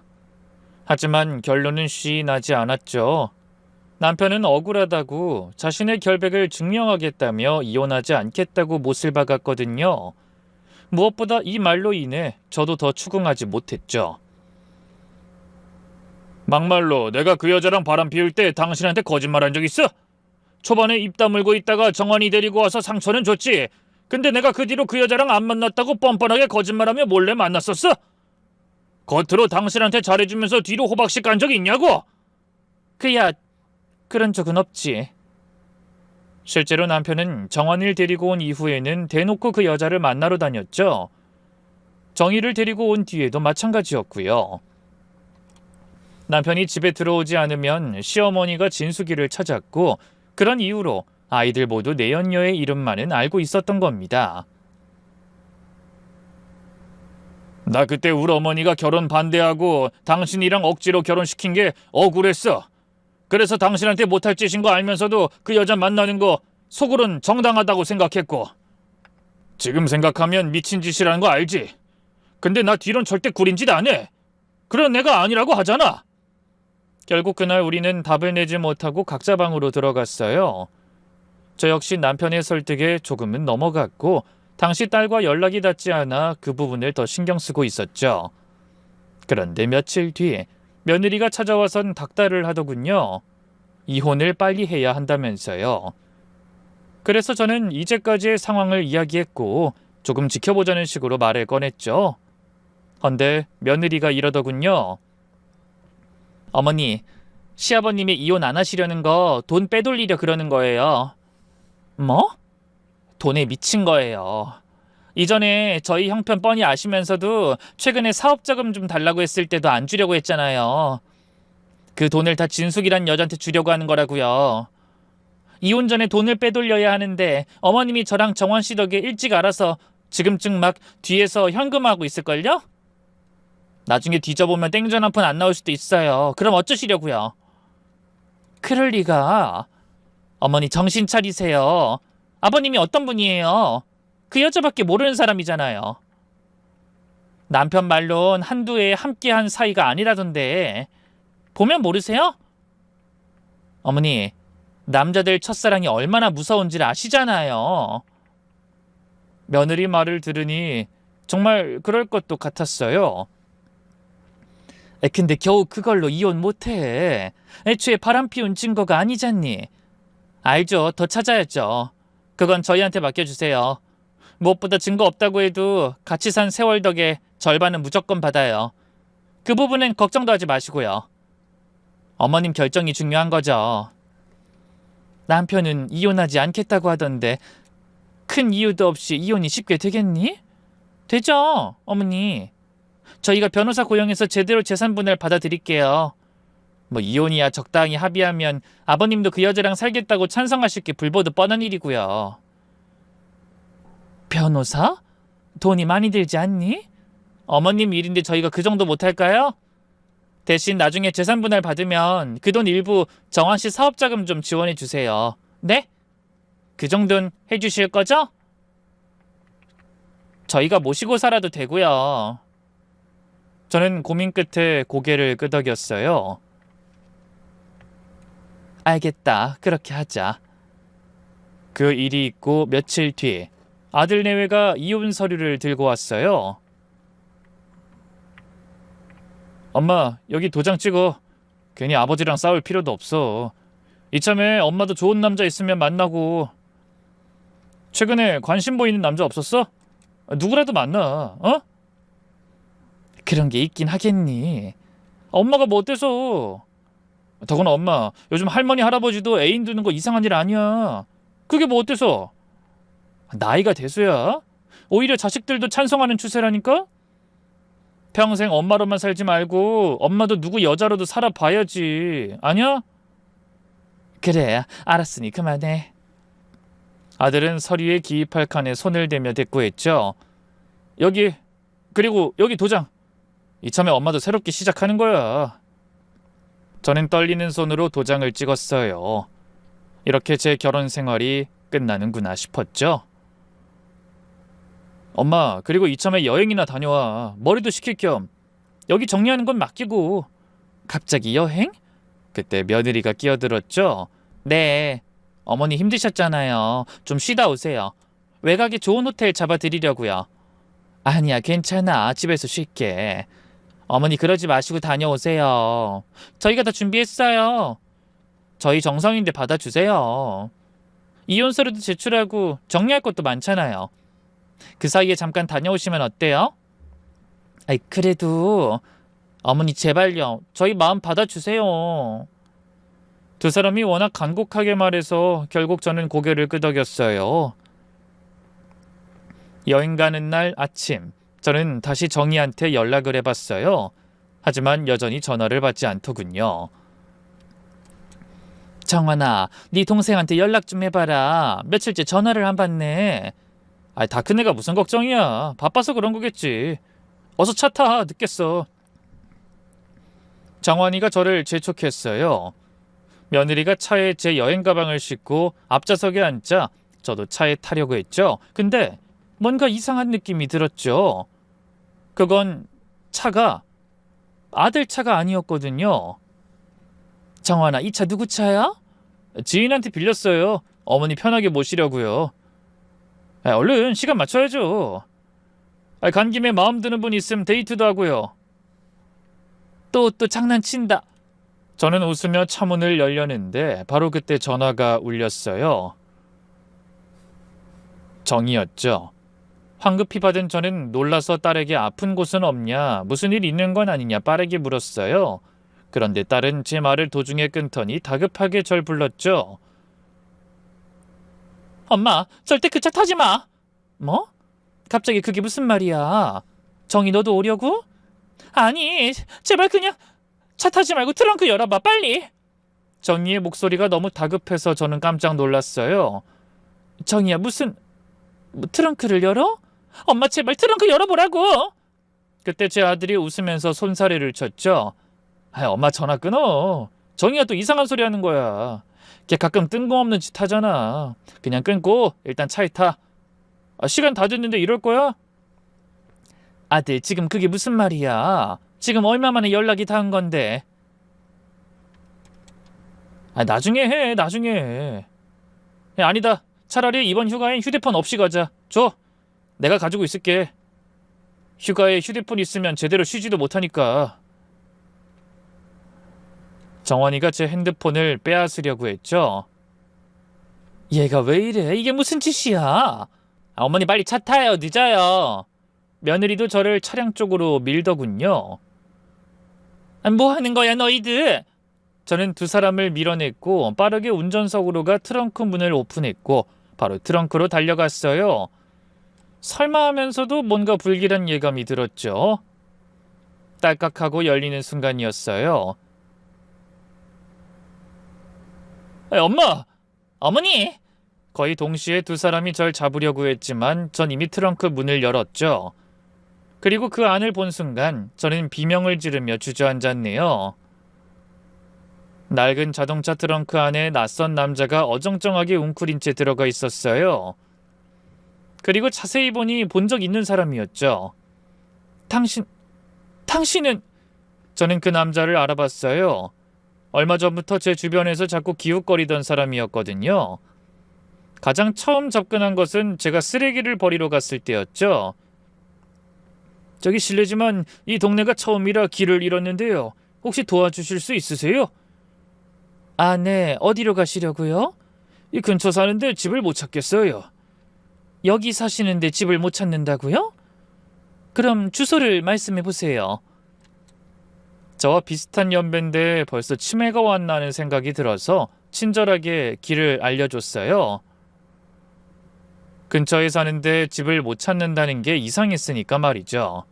하지만 결론은 씨 나지 않았죠. 남편은 억울하다고 자신의 결백을 증명하겠다며 이혼하지 않겠다고 못을 박았거든요. 무엇보다 이 말로 인해 저도 더 추궁하지 못했죠. 막말로 내가 그 여자랑 바람 피울 때 당신한테 거짓말한 적 있어? 초반에 입 다물고 있다가 정환이 데리고 와서 상처는 줬지. 근데 내가 그 뒤로 그 여자랑 안 만났다고 뻔뻔하게 거짓말하며 몰래 만났었어? 겉으로 당신한테 잘해주면서 뒤로 호박씨 깐 적 있냐고? 그야 그런 적은 없지. 실제로 남편은 정환이를 데리고 온 이후에는 대놓고 그 여자를 만나러 다녔죠. 정희를 데리고 온 뒤에도 마찬가지였고요. 남편이 집에 들어오지 않으면 시어머니가 진숙이를 찾았고 그런 이유로 아이들 모두 내연녀의 이름만은 알고 있었던 겁니다. 나 그때 우리 어머니가 결혼 반대하고 당신이랑 억지로 결혼시킨 게 억울했어. 그래서 당신한테 못할 짓인 거 알면서도 그 여자 만나는 거 속으론 정당하다고 생각했고 지금 생각하면 미친 짓이라는 거 알지? 근데 나 뒤론 절대 구린 짓 안 해. 그런 애가 아니라고 하잖아. 결국 그날 우리는 답을 내지 못하고 각자 방으로 들어갔어요. 저 역시 남편의 설득에 조금은 넘어갔고 당시 딸과 연락이 닿지 않아 그 부분을 더 신경 쓰고 있었죠. 그런데 며칠 뒤 며느리가 찾아와선 닥달을 하더군요. 이혼을 빨리 해야 한다면서요. 그래서 저는 이제까지의 상황을 이야기했고 조금 지켜보자는 식으로 말을 꺼냈죠. 헌데 며느리가 이러더군요. 어머니, 시아버님이 이혼 안 하시려는 거 돈 빼돌리려 그러는 거예요. 뭐? 돈에 미친 거예요. 이전에 저희 형편 뻔히 아시면서도 최근에 사업자금 좀 달라고 했을 때도 안 주려고 했잖아요. 그 돈을 다 진숙이란 여자한테 주려고 하는 거라고요. 이혼 전에 돈을 빼돌려야 하는데 어머님이 저랑 정원 씨 덕에 일찍 알아서 지금쯤 막 뒤에서 현금하고 있을걸요? 나중에 뒤져보면 땡전 한 푼 안 나올 수도 있어요. 그럼 어쩌시려고요? 그럴 리가. 어머니 정신 차리세요. 아버님이 어떤 분이에요? 그 여자밖에 모르는 사람이잖아요. 남편 말론 한두 해 함께한 사이가 아니라던데 보면 모르세요? 어머니, 남자들 첫사랑이 얼마나 무서운지를 아시잖아요. 며느리 말을 들으니 정말 그럴 것도 같았어요. 근데 겨우 그걸로 이혼 못해. 애초에 바람 피운 증거가 아니잖니. 알죠. 더 찾아야죠. 그건 저희한테 맡겨주세요. 무엇보다 증거 없다고 해도 같이 산 세월 덕에 절반은 무조건 받아요. 그 부분은 걱정도 하지 마시고요. 어머님 결정이 중요한 거죠. 남편은 이혼하지 않겠다고 하던데 큰 이유도 없이 이혼이 쉽게 되겠니? 되죠, 어머니. 저희가 변호사 고용해서 제대로 재산분할 받아드릴게요. 뭐 이혼이야 적당히 합의하면 아버님도 그 여자랑 살겠다고 찬성하실 게 불보듯 뻔한 일이고요. 변호사? 돈이 많이 들지 않니? 어머님 일인데 저희가 그 정도 못할까요? 대신 나중에 재산분할 받으면 그 돈 일부 정환씨 사업자금 좀 지원해 주세요. 네? 그 정도는 해주실 거죠? 저희가 모시고 살아도 되고요. 저는 고민 끝에 고개를 끄덕였어요. 알겠다. 그렇게 하자. 그 일이 있고 며칠 뒤 아들 내외가 이혼 서류를 들고 왔어요. 엄마, 여기 도장 찍어. 괜히 아버지랑 싸울 필요도 없어. 이참에 엄마도 좋은 남자 있으면 만나고. 최근에 관심 보이는 남자 없었어? 누구라도 만나, 어? 그런 게 있긴 하겠니? 엄마가 뭐 어때서? 더구나 엄마, 요즘 할머니 할아버지도 애인 두는 거 이상한 일 아니야. 그게 뭐 어때서? 나이가 대수야. 오히려 자식들도 찬성하는 추세라니까? 평생 엄마로만 살지 말고 엄마도 누구 여자로도 살아봐야지. 아니야? 그래, 알았으니 그만해. 아들은 서류에 기입할 칸에 손을 대며 대꾸했죠. 여기, 그리고 여기 도장. 이참에 엄마도 새롭게 시작하는 거야. 저는 떨리는 손으로 도장을 찍었어요. 이렇게 제 결혼 생활이 끝나는구나 싶었죠. 엄마, 그리고 이참에 여행이나 다녀와. 머리도 식힐 겸. 여기 정리하는 건 맡기고. 갑자기 여행? 그때 며느리가 끼어들었죠. 네, 어머니 힘드셨잖아요. 좀 쉬다 오세요. 외곽에 좋은 호텔 잡아드리려고요. 아니야, 괜찮아. 집에서 쉴게. 어머니 그러지 마시고 다녀오세요. 저희가 다 준비했어요. 저희 정성인데 받아주세요. 이혼서류도 제출하고 정리할 것도 많잖아요. 그 사이에 잠깐 다녀오시면 어때요? 아이, 그래도 어머니 제발요. 저희 마음 받아주세요. 두 사람이 워낙 간곡하게 말해서 결국 저는 고개를 끄덕였어요. 여행 가는 날 아침, 저는 다시 정희한테 연락을 해봤어요. 하지만 여전히 전화를 받지 않더군요. 정환아, 네 동생한테 연락 좀 해봐라. 며칠째 전화를 안 받네. 다 큰 애가 무슨 걱정이야. 바빠서 그런 거겠지. 어서 차 타. 늦겠어. 정환이가 저를 재촉했어요. 며느리가 차에 제 여행 가방을 싣고 앞좌석에 앉자 저도 차에 타려고 했죠. 근데 뭔가 이상한 느낌이 들었죠. 그건 차가 아들 차가 아니었거든요. 정환아, 이 차 누구 차야? 지인한테 빌렸어요. 어머니 편하게 모시려고요. 얼른 시간 맞춰야죠. 간 김에 마음 드는 분 있으면 데이트도 하고요. 또 장난친다. 저는 웃으며 차문을 열려는데 바로 그때 전화가 울렸어요. 정이었죠. 황급히 받은 저는 놀라서 딸에게 아픈 곳은 없냐, 무슨 일 있는 건 아니냐 빠르게 물었어요. 그런데 딸은 제 말을 도중에 끊더니 다급하게 절 불렀죠. 엄마, 절대 그 차 타지 마. 뭐? 갑자기 그게 무슨 말이야? 정이 너도 오려고? 아니, 제발 그냥 차 타지 말고 트렁크 열어봐, 빨리. 정희의 목소리가 너무 다급해서 저는 깜짝 놀랐어요. 정희야, 무슨 트렁크를 열어? 엄마 제발 트렁크 열어보라고. 그때 제 아들이 웃으면서 손사래를 쳤죠. 엄마 전화 끊어. 정희가 또 이상한 소리 하는 거야. 걔 가끔 뜬금없는 짓 하잖아. 그냥 끊고 일단 차에 타. 시간 다 됐는데 이럴 거야? 아들, 지금 그게 무슨 말이야? 지금 얼마 만에 연락이 닿은 건데. 나중에 해, 나중에. 아니다. 차라리 이번 휴가엔 휴대폰 없이 가자. 줘. 내가 가지고 있을게. 휴가에 휴대폰 있으면 제대로 쉬지도 못하니까. 정환이가 제 핸드폰을 빼앗으려고 했죠. 얘가 왜 이래? 이게 무슨 짓이야? 어머니 빨리 차 타요. 늦어요. 며느리도 저를 차량 쪽으로 밀더군요. 뭐 하는 거야 너희들? 저는 두 사람을 밀어냈고 빠르게 운전석으로 가 트렁크 문을 오픈했고 바로 트렁크로 달려갔어요. 설마 하면서도 뭔가 불길한 예감이 들었죠. 딸깍하고 열리는 순간이었어요. 엄마! 어머니! 거의 동시에 두 사람이 절 잡으려고 했지만 전 이미 트렁크 문을 열었죠. 그리고 그 안을 본 순간 저는 비명을 지르며 주저앉았네요. 낡은 자동차 트렁크 안에 낯선 남자가 어정쩡하게 웅크린 채 들어가 있었어요. 그리고 자세히 보니 본 적 있는 사람이었죠. 당신은... 저는 그 남자를 알아봤어요. 얼마 전부터 제 주변에서 자꾸 기웃거리던 사람이었거든요. 가장 처음 접근한 것은 제가 쓰레기를 버리러 갔을 때였죠. 저기 실례지만 이 동네가 처음이라 길을 잃었는데요. 혹시 도와주실 수 있으세요? 아, 네. 어디로 가시려고요? 이 근처 사는데 집을 못 찾겠어요. 여기 사시는데 집을 못 찾는다고요? 그럼 주소를 말씀해 보세요. 저와 비슷한 연배인데 벌써 치매가 왔나 하는 생각이 들어서 친절하게 길을 알려줬어요. 근처에 사는데 집을 못 찾는다는 게 이상했으니까 말이죠.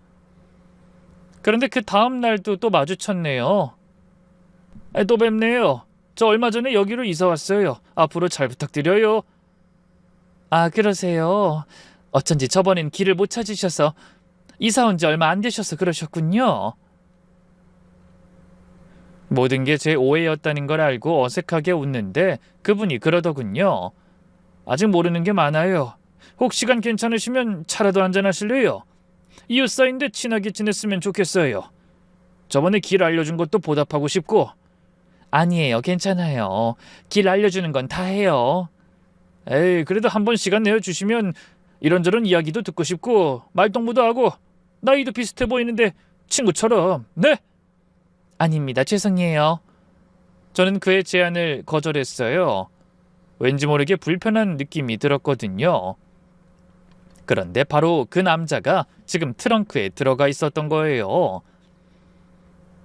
그런데 그 다음 날도 또 마주쳤네요. 또 뵙네요. 저 얼마 전에 여기로 이사 왔어요. 앞으로 잘 부탁드려요. 아, 그러세요. 어쩐지 저번엔 길을 못 찾으셔서 이사 온 지 얼마 안 되셔서 그러셨군요. 모든 게 제 오해였다는 걸 알고 어색하게 웃는데 그분이 그러더군요. 아직 모르는 게 많아요. 혹 시간 괜찮으시면 차라도 한잔 하실래요? 이웃 사이인데 친하게 지냈으면 좋겠어요. 저번에 길 알려준 것도 보답하고 싶고. 아니에요. 괜찮아요. 길 알려주는 건 다 해요. 에이, 그래도 한번 시간 내어주시면 이런저런 이야기도 듣고 싶고 말동무도 하고 나이도 비슷해 보이는데 친구처럼. 네? 아닙니다. 죄송해요. 저는 그의 제안을 거절했어요. 왠지 모르게 불편한 느낌이 들었거든요. 그런데 바로 그 남자가 지금 트렁크에 들어가 있었던 거예요.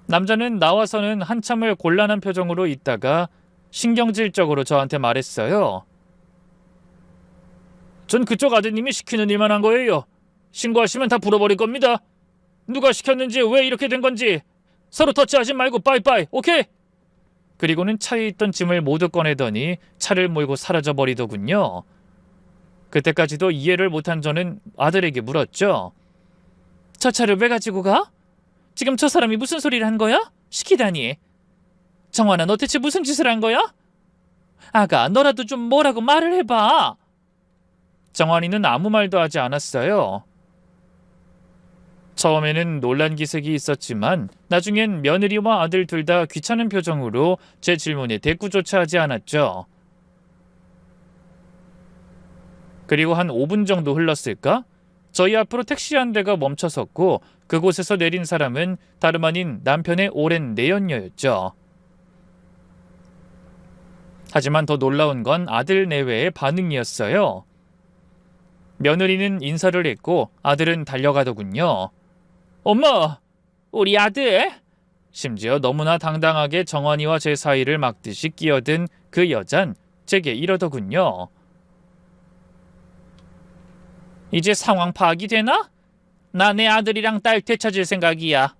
남자는 나와서는 한참을 곤란한 표정으로 있다가 신경질적으로 저한테 말했어요. 전 그쪽 아드님이 시키는 일만 한 거예요. 신고하시면 다 불어버릴 겁니다. 누가 시켰는지 왜 이렇게 된 건지 서로 터치하지 말고 빠이빠이. 오케이? 그리고는 차에 있던 짐을 모두 꺼내더니 차를 몰고 사라져버리더군요. 그때까지도 이해를 못한 저는 아들에게 물었죠. 저 차를 왜 가지고 가? 지금 저 사람이 무슨 소리를 한 거야? 시키다니. 정환아, 너 대체 무슨 짓을 한 거야? 아가, 너라도 좀 뭐라고 말을 해봐. 정환이는 아무 말도 하지 않았어요. 처음에는 놀란 기색이 있었지만 나중엔 며느리와 아들 둘 다 귀찮은 표정으로 제 질문에 대꾸조차 하지 않았죠. 그리고 한 5분 정도 흘렀을까? 저희 앞으로 택시 한 대가 멈춰섰고 그곳에서 내린 사람은 다름 아닌 남편의 오랜 내연녀였죠. 하지만 더 놀라운 건 아들 내외의 반응이었어요. 며느리는 인사를 했고 아들은 달려가더군요. 엄마! 우리 아들! 심지어 너무나 당당하게 정환이와 제 사이를 막듯이 끼어든 그 여잔 제게 이러더군요. 이제 상황 파악이 되나? 나 내 아들이랑 딸 되찾을 생각이야.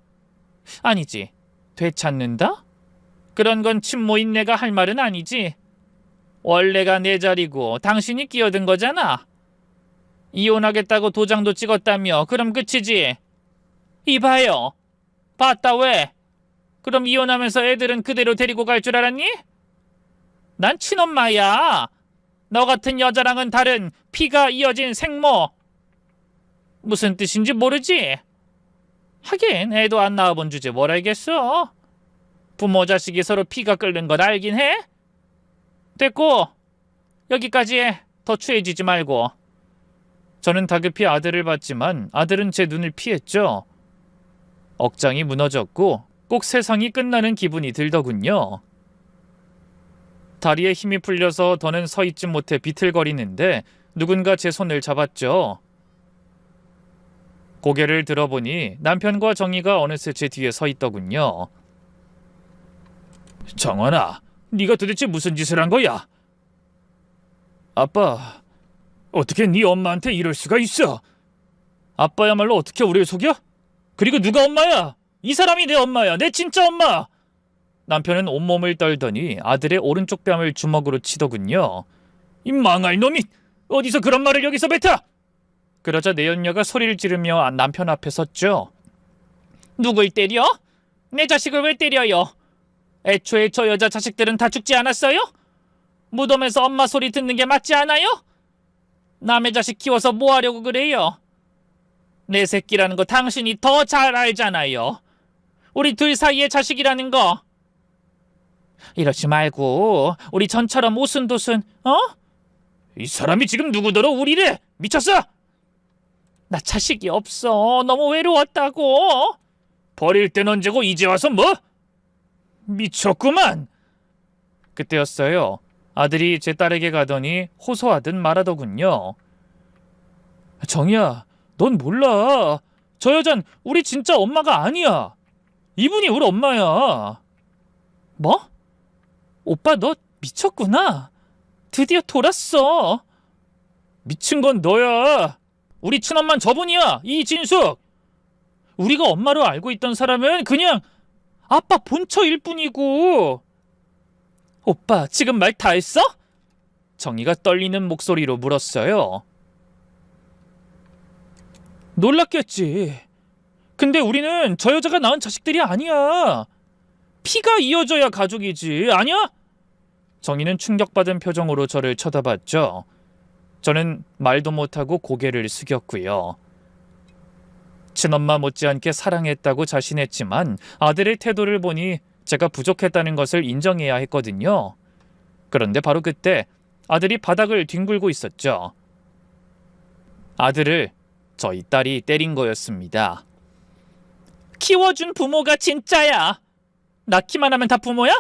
아니지. 되찾는다? 그런 건 친모인 내가 할 말은 아니지. 원래가 내 자리고 당신이 끼어든 거잖아. 이혼하겠다고 도장도 찍었다며. 그럼 끝이지. 이봐요. 봤다 왜? 그럼 이혼하면서 애들은 그대로 데리고 갈 줄 알았니? 난 친엄마야. 너 같은 여자랑은 다른 피가 이어진 생모. 무슨 뜻인지 모르지? 하긴 애도 안 낳아본 주제 뭘 알겠어. 부모 자식이 서로 피가 끓는 건 알긴 해. 됐고 여기까지 해. 더 추해지지 말고. 저는 다급히 아들을 봤지만 아들은 제 눈을 피했죠. 억장이 무너졌고 꼭 세상이 끝나는 기분이 들더군요. 다리에 힘이 풀려서 더는 서 있지 못해 비틀거리는데 누군가 제 손을 잡았죠. 고개를 들어보니 남편과 정희가 어느새 제 뒤에 서 있더군요. 정환아, 네가 도대체 무슨 짓을 한 거야? 아빠, 어떻게 네 엄마한테 이럴 수가 있어? 아빠야말로 어떻게 우리를 속여? 그리고 누가 엄마야? 이 사람이 내 엄마야. 내 진짜 엄마. 남편은 온몸을 떨더니 아들의 오른쪽 뺨을 주먹으로 치더군요. 이 망할 놈이 어디서 그런 말을 여기서 뱉어? 그러자 내연녀가 소리를 지르며 남편 앞에 섰죠. 누굴 때려? 내 자식을 왜 때려요? 애초에 저 여자 자식들은 다 죽지 않았어요? 무덤에서 엄마 소리 듣는 게 맞지 않아요? 남의 자식 키워서 뭐 하려고 그래요? 내 새끼라는 거 당신이 더 잘 알잖아요. 우리 둘 사이의 자식이라는 거. 이러지 말고 우리 전처럼 오순도순, 이 사람이 지금 누구더러 우리래? 미쳤어? 나 자식이 없어. 너무 외로웠다고. 버릴 땐 언제고 이제 와서 뭐? 미쳤구만. 그때였어요. 아들이 제 딸에게 가더니 호소하듯 말하더군요. 정이야, 넌 몰라. 저 여잔 우리 진짜 엄마가 아니야. 이분이 우리 엄마야. 뭐? 오빠 너 미쳤구나. 드디어 돌았어. 미친 건 너야. 우리 친엄만 저분이야. 이진숙. 우리가 엄마로 알고 있던 사람은 그냥 아빠 본처일 뿐이고. 오빠 지금 말 다 했어? 정이가 떨리는 목소리로 물었어요. 놀랐겠지. 근데 우리는 저 여자가 낳은 자식들이 아니야. 피가 이어져야 가족이지. 아니야? 정이는 충격받은 표정으로 저를 쳐다봤죠. 저는 말도 못하고 고개를 숙였고요. 친엄마 못지않게 사랑했다고 자신했지만 아들의 태도를 보니 제가 부족했다는 것을 인정해야 했거든요. 그런데 바로 그때 아들이 바닥을 뒹굴고 있었죠. 아들을 저희 딸이 때린 거였습니다. 키워준 부모가 진짜야. 낳기만 하면 다 부모야?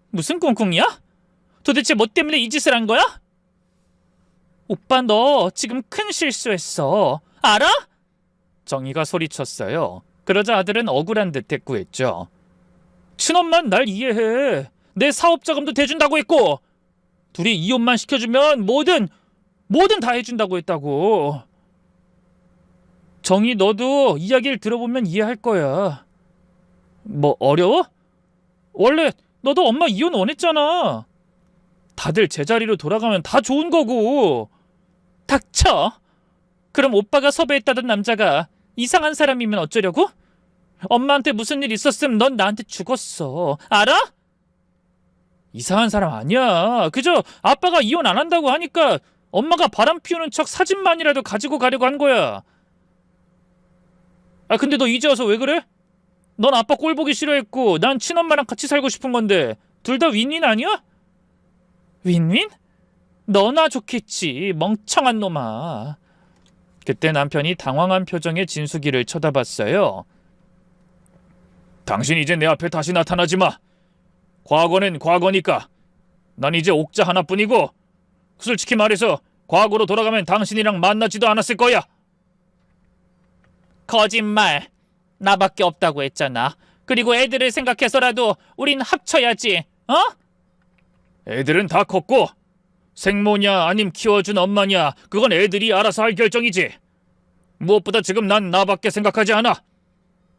무슨 꿍꿍이야? 도대체 뭐 때문에 이 짓을 한 거야? 오빠 너 지금 큰 실수했어. 알아? 정이가 소리쳤어요. 그러자 아들은 억울한 듯 대꾸했죠. 친엄만 날 이해해. 내 사업자금도 대준다고 했고 둘이 이혼만 시켜주면 뭐든 다 해준다고 했다고. 정이 너도 이야기를 들어보면 이해할 거야. 뭐 어려워? 원래 너도 엄마 이혼 원했잖아. 다들 제자리로 돌아가면 다 좋은 거고. 닥쳐. 그럼 오빠가 섭외했다던 남자가 이상한 사람이면 어쩌려고? 엄마한테 무슨 일 있었으면 넌 나한테 죽었어. 알아? 이상한 사람 아니야. 그저 아빠가 이혼 안 한다고 하니까 엄마가 바람 피우는 척 사진만이라도 가지고 가려고 한 거야. 아 근데 너 이제 와서 왜 그래? 넌 아빠 꼴 보기 싫어했고 난 친엄마랑 같이 살고 싶은 건데 둘 다 윈윈 아니야? 윈윈? 너나 좋겠지. 멍청한 놈아. 그때 남편이 당황한 표정의 진숙이를 쳐다봤어요. 당신 이제 내 앞에 다시 나타나지 마. 과거는 과거니까. 난 이제 옥자 하나뿐이고 솔직히 말해서 과거로 돌아가면 당신이랑 만나지도 않았을 거야. 거짓말. 나밖에 없다고 했잖아. 그리고 애들을 생각해서라도 우린 합쳐야지. 어? 애들은 다 컸고 생모냐 아님 키워준 엄마냐 그건 애들이 알아서 할 결정이지. 무엇보다 지금 난 나밖에 생각하지 않아.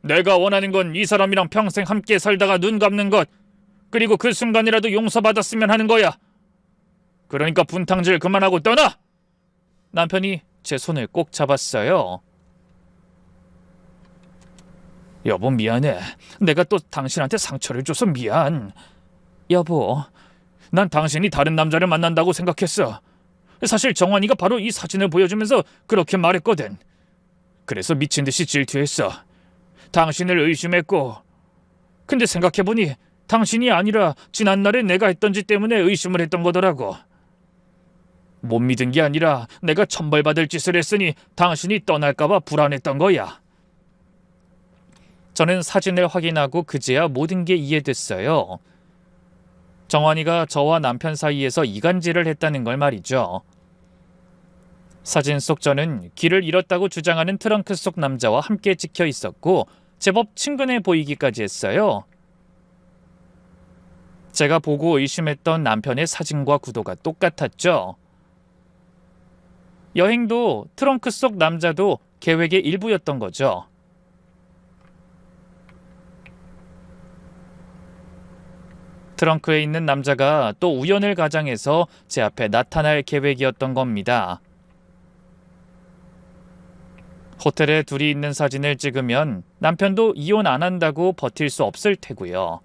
내가 원하는 건 이 사람이랑 평생 함께 살다가 눈 감는 것, 그리고 그 순간이라도 용서받았으면 하는 거야. 그러니까 분탕질 그만하고 떠나. 남편이 제 손을 꼭 잡았어요. 여보 미안해. 내가 또 당신한테 상처를 줘서 미안. 여보, 난 당신이 다른 남자를 만난다고 생각했어. 사실 정환이가 바로 이 사진을 보여주면서 그렇게 말했거든. 그래서 미친 듯이 질투했어. 당신을 의심했고. 근데 생각해보니 당신이 아니라 지난날에 내가 했던 짓 때문에 의심을 했던 거더라고. 못 믿은 게 아니라 내가 천벌받을 짓을 했으니 당신이 떠날까봐 불안했던 거야. 저는 사진을 확인하고 그제야 모든 게 이해됐어요. 정환이가 저와 남편 사이에서 이간질을 했다는 걸 말이죠. 사진 속 저는 길을 잃었다고 주장하는 트렁크 속 남자와 함께 찍혀 있었고 제법 친근해 보이기까지 했어요. 제가 보고 의심했던 남편의 사진과 구도가 똑같았죠. 여행도 트렁크 속 남자도 계획의 일부였던 거죠. 트렁크에 있는 남자가 또 우연을 가장해서 제 앞에 나타날 계획이었던 겁니다. 호텔에 둘이 있는 사진을 찍으면 남편도 이혼 안 한다고 버틸 수 없을 테고요.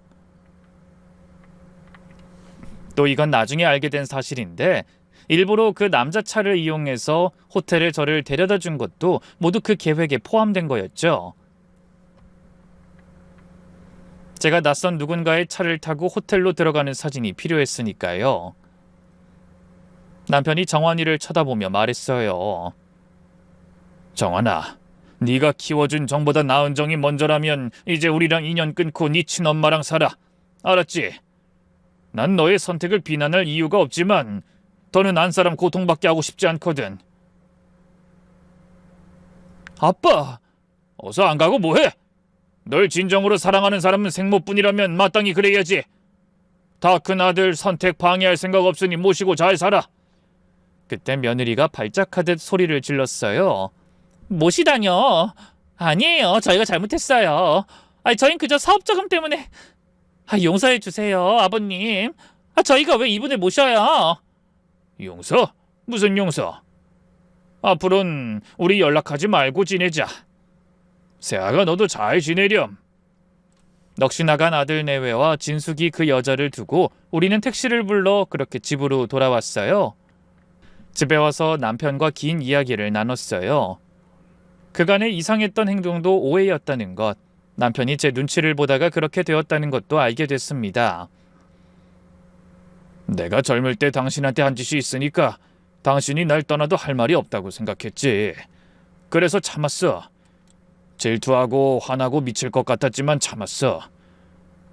또 이건 나중에 알게 된 사실인데 일부러 그 남자 차를 이용해서 호텔에 저를 데려다 준 것도 모두 그 계획에 포함된 거였죠. 제가 낯선 누군가의 차를 타고 호텔로 들어가는 사진이 필요했으니까요. 남편이 정환이를 쳐다보며 말했어요. 정환아, 네가 키워준 정보다 나은 정이 먼저라면 이제 우리랑 인연 끊고 네 친엄마랑 살아. 알았지? 난 너의 선택을 비난할 이유가 없지만 더는 안 사람 고통받게 하고 싶지 않거든. 아빠, 어서 안 가고 뭐해? 널 진정으로 사랑하는 사람은 생모뿐이라면 마땅히 그래야지. 다 큰 아들 선택 방해할 생각 없으니 모시고 잘 살아. 그때 며느리가 발작하듯 소리를 질렀어요. 모시다뇨? 아니에요. 저희가 잘못했어요. 저희는 그저 사업자금 때문에. 용서해 주세요, 아버님. 저희가 왜 이분을 모셔요? 용서? 무슨 용서? 앞으로는 우리 연락하지 말고 지내자. 세아가 너도 잘 지내렴. 넋이 나간 아들 내외와 진숙이 그 여자를 두고 우리는 택시를 불러 그렇게 집으로 돌아왔어요. 집에 와서 남편과 긴 이야기를 나눴어요. 그간의 이상했던 행동도 오해였다는 것, 남편이 제 눈치를 보다가 그렇게 되었다는 것도 알게 됐습니다. 내가 젊을 때 당신한테 한 짓이 있으니까 당신이 날 떠나도 할 말이 없다고 생각했지. 그래서 참았어. 질투하고 화나고 미칠 것 같았지만 참았어.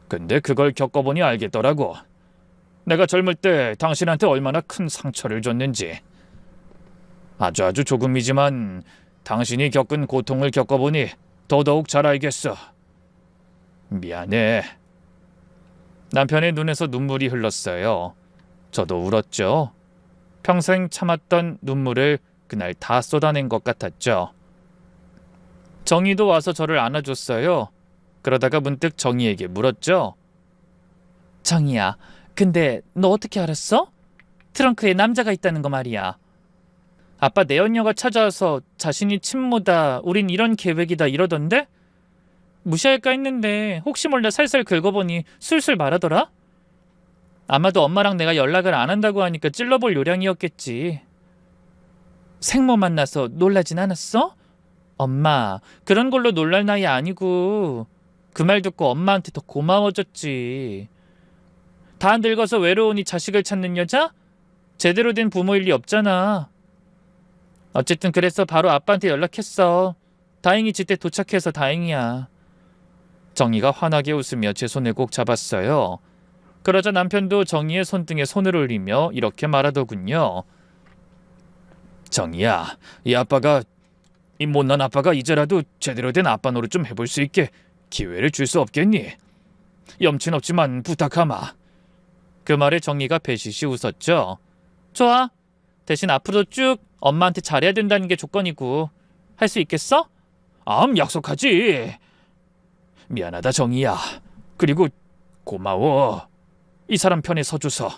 근데 그걸 겪어보니 알겠더라고. 내가 젊을 때 당신한테 얼마나 큰 상처를 줬는지. 아주 조금이지만 당신이 겪은 고통을 겪어보니 더더욱 잘 알겠어. 미안해. 남편의 눈에서 눈물이 흘렀어요. 저도 울었죠. 평생 참았던 눈물을 그날 다 쏟아낸 것 같았죠. 정희도 와서 저를 안아줬어요. 그러다가 문득 정희에게 물었죠. 정희야, 근데 너 어떻게 알았어? 트렁크에 남자가 있다는 거 말이야. 아빠 내연녀가 찾아와서 자신이 친모다, 우린 이런 계획이다 이러던데? 무시할까 했는데 혹시 몰라 살살 긁어보니 술술 말하더라? 아마도 엄마랑 내가 연락을 안 한다고 하니까 찔러볼 요량이었겠지. 생모 만나서 놀라진 않았어? 엄마, 그런 걸로 놀랄 나이 아니고 그 말 듣고 엄마한테 더 고마워졌지. 다 늙어서 외로우니 자식을 찾는 여자? 제대로 된 부모일 리 없잖아. 어쨌든 그래서 바로 아빠한테 연락했어. 다행히 집에 도착해서 다행이야. 정희가 환하게 웃으며 제 손을 꼭 잡았어요. 그러자 남편도 정희의 손등에 손을 올리며 이렇게 말하더군요. 정희야, 이 못난 아빠가 이제라도 제대로 된 아빠 노릇 좀 해볼 수 있게 기회를 줄 수 없겠니? 염친 없지만 부탁하마. 그 말에 정희가 배시시 웃었죠. 좋아. 대신 앞으로 쭉 엄마한테 잘해야 된다는 게 조건이고. 할 수 있겠어? 약속하지. 미안하다 정희야. 그리고 고마워. 이 사람 편에 서줘서.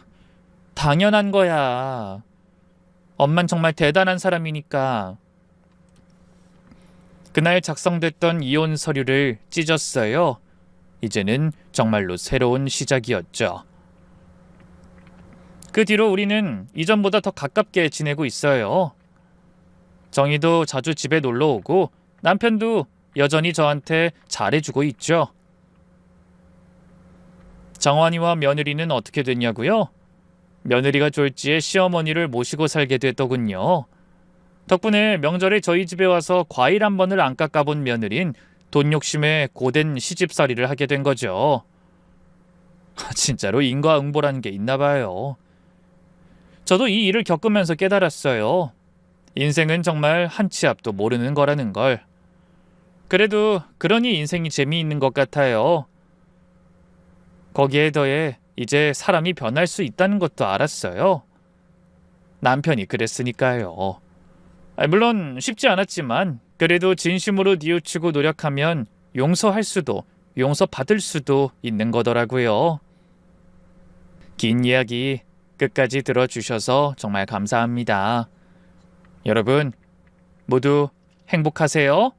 당연한 거야. 엄만 정말 대단한 사람이니까. 그날 작성됐던 이혼 서류를 찢었어요. 이제는 정말로 새로운 시작이었죠. 그 뒤로 우리는 이전보다 더 가깝게 지내고 있어요. 정희도 자주 집에 놀러 오고 남편도 여전히 저한테 잘해주고 있죠. 정환이와 며느리는 어떻게 됐냐고요? 며느리가 졸지에 시어머니를 모시고 살게 됐더군요. 덕분에 명절에 저희 집에 와서 과일 한 번을 안 깎아본 며느린 돈 욕심에 고된 시집살이를 하게 된 거죠. 진짜로 인과응보라는 게 있나 봐요. 저도 이 일을 겪으면서 깨달았어요. 인생은 정말 한 치 앞도 모르는 거라는 걸. 그래도 그러니 인생이 재미있는 것 같아요. 거기에 더해 이제 사람이 변할 수 있다는 것도 알았어요. 남편이 그랬으니까요. 물론 쉽지 않았지만 그래도 진심으로 뉘우치고 노력하면 용서할 수도 용서받을 수도 있는 거더라고요. 긴 이야기 끝까지 들어주셔서 정말 감사합니다. 여러분 모두 행복하세요.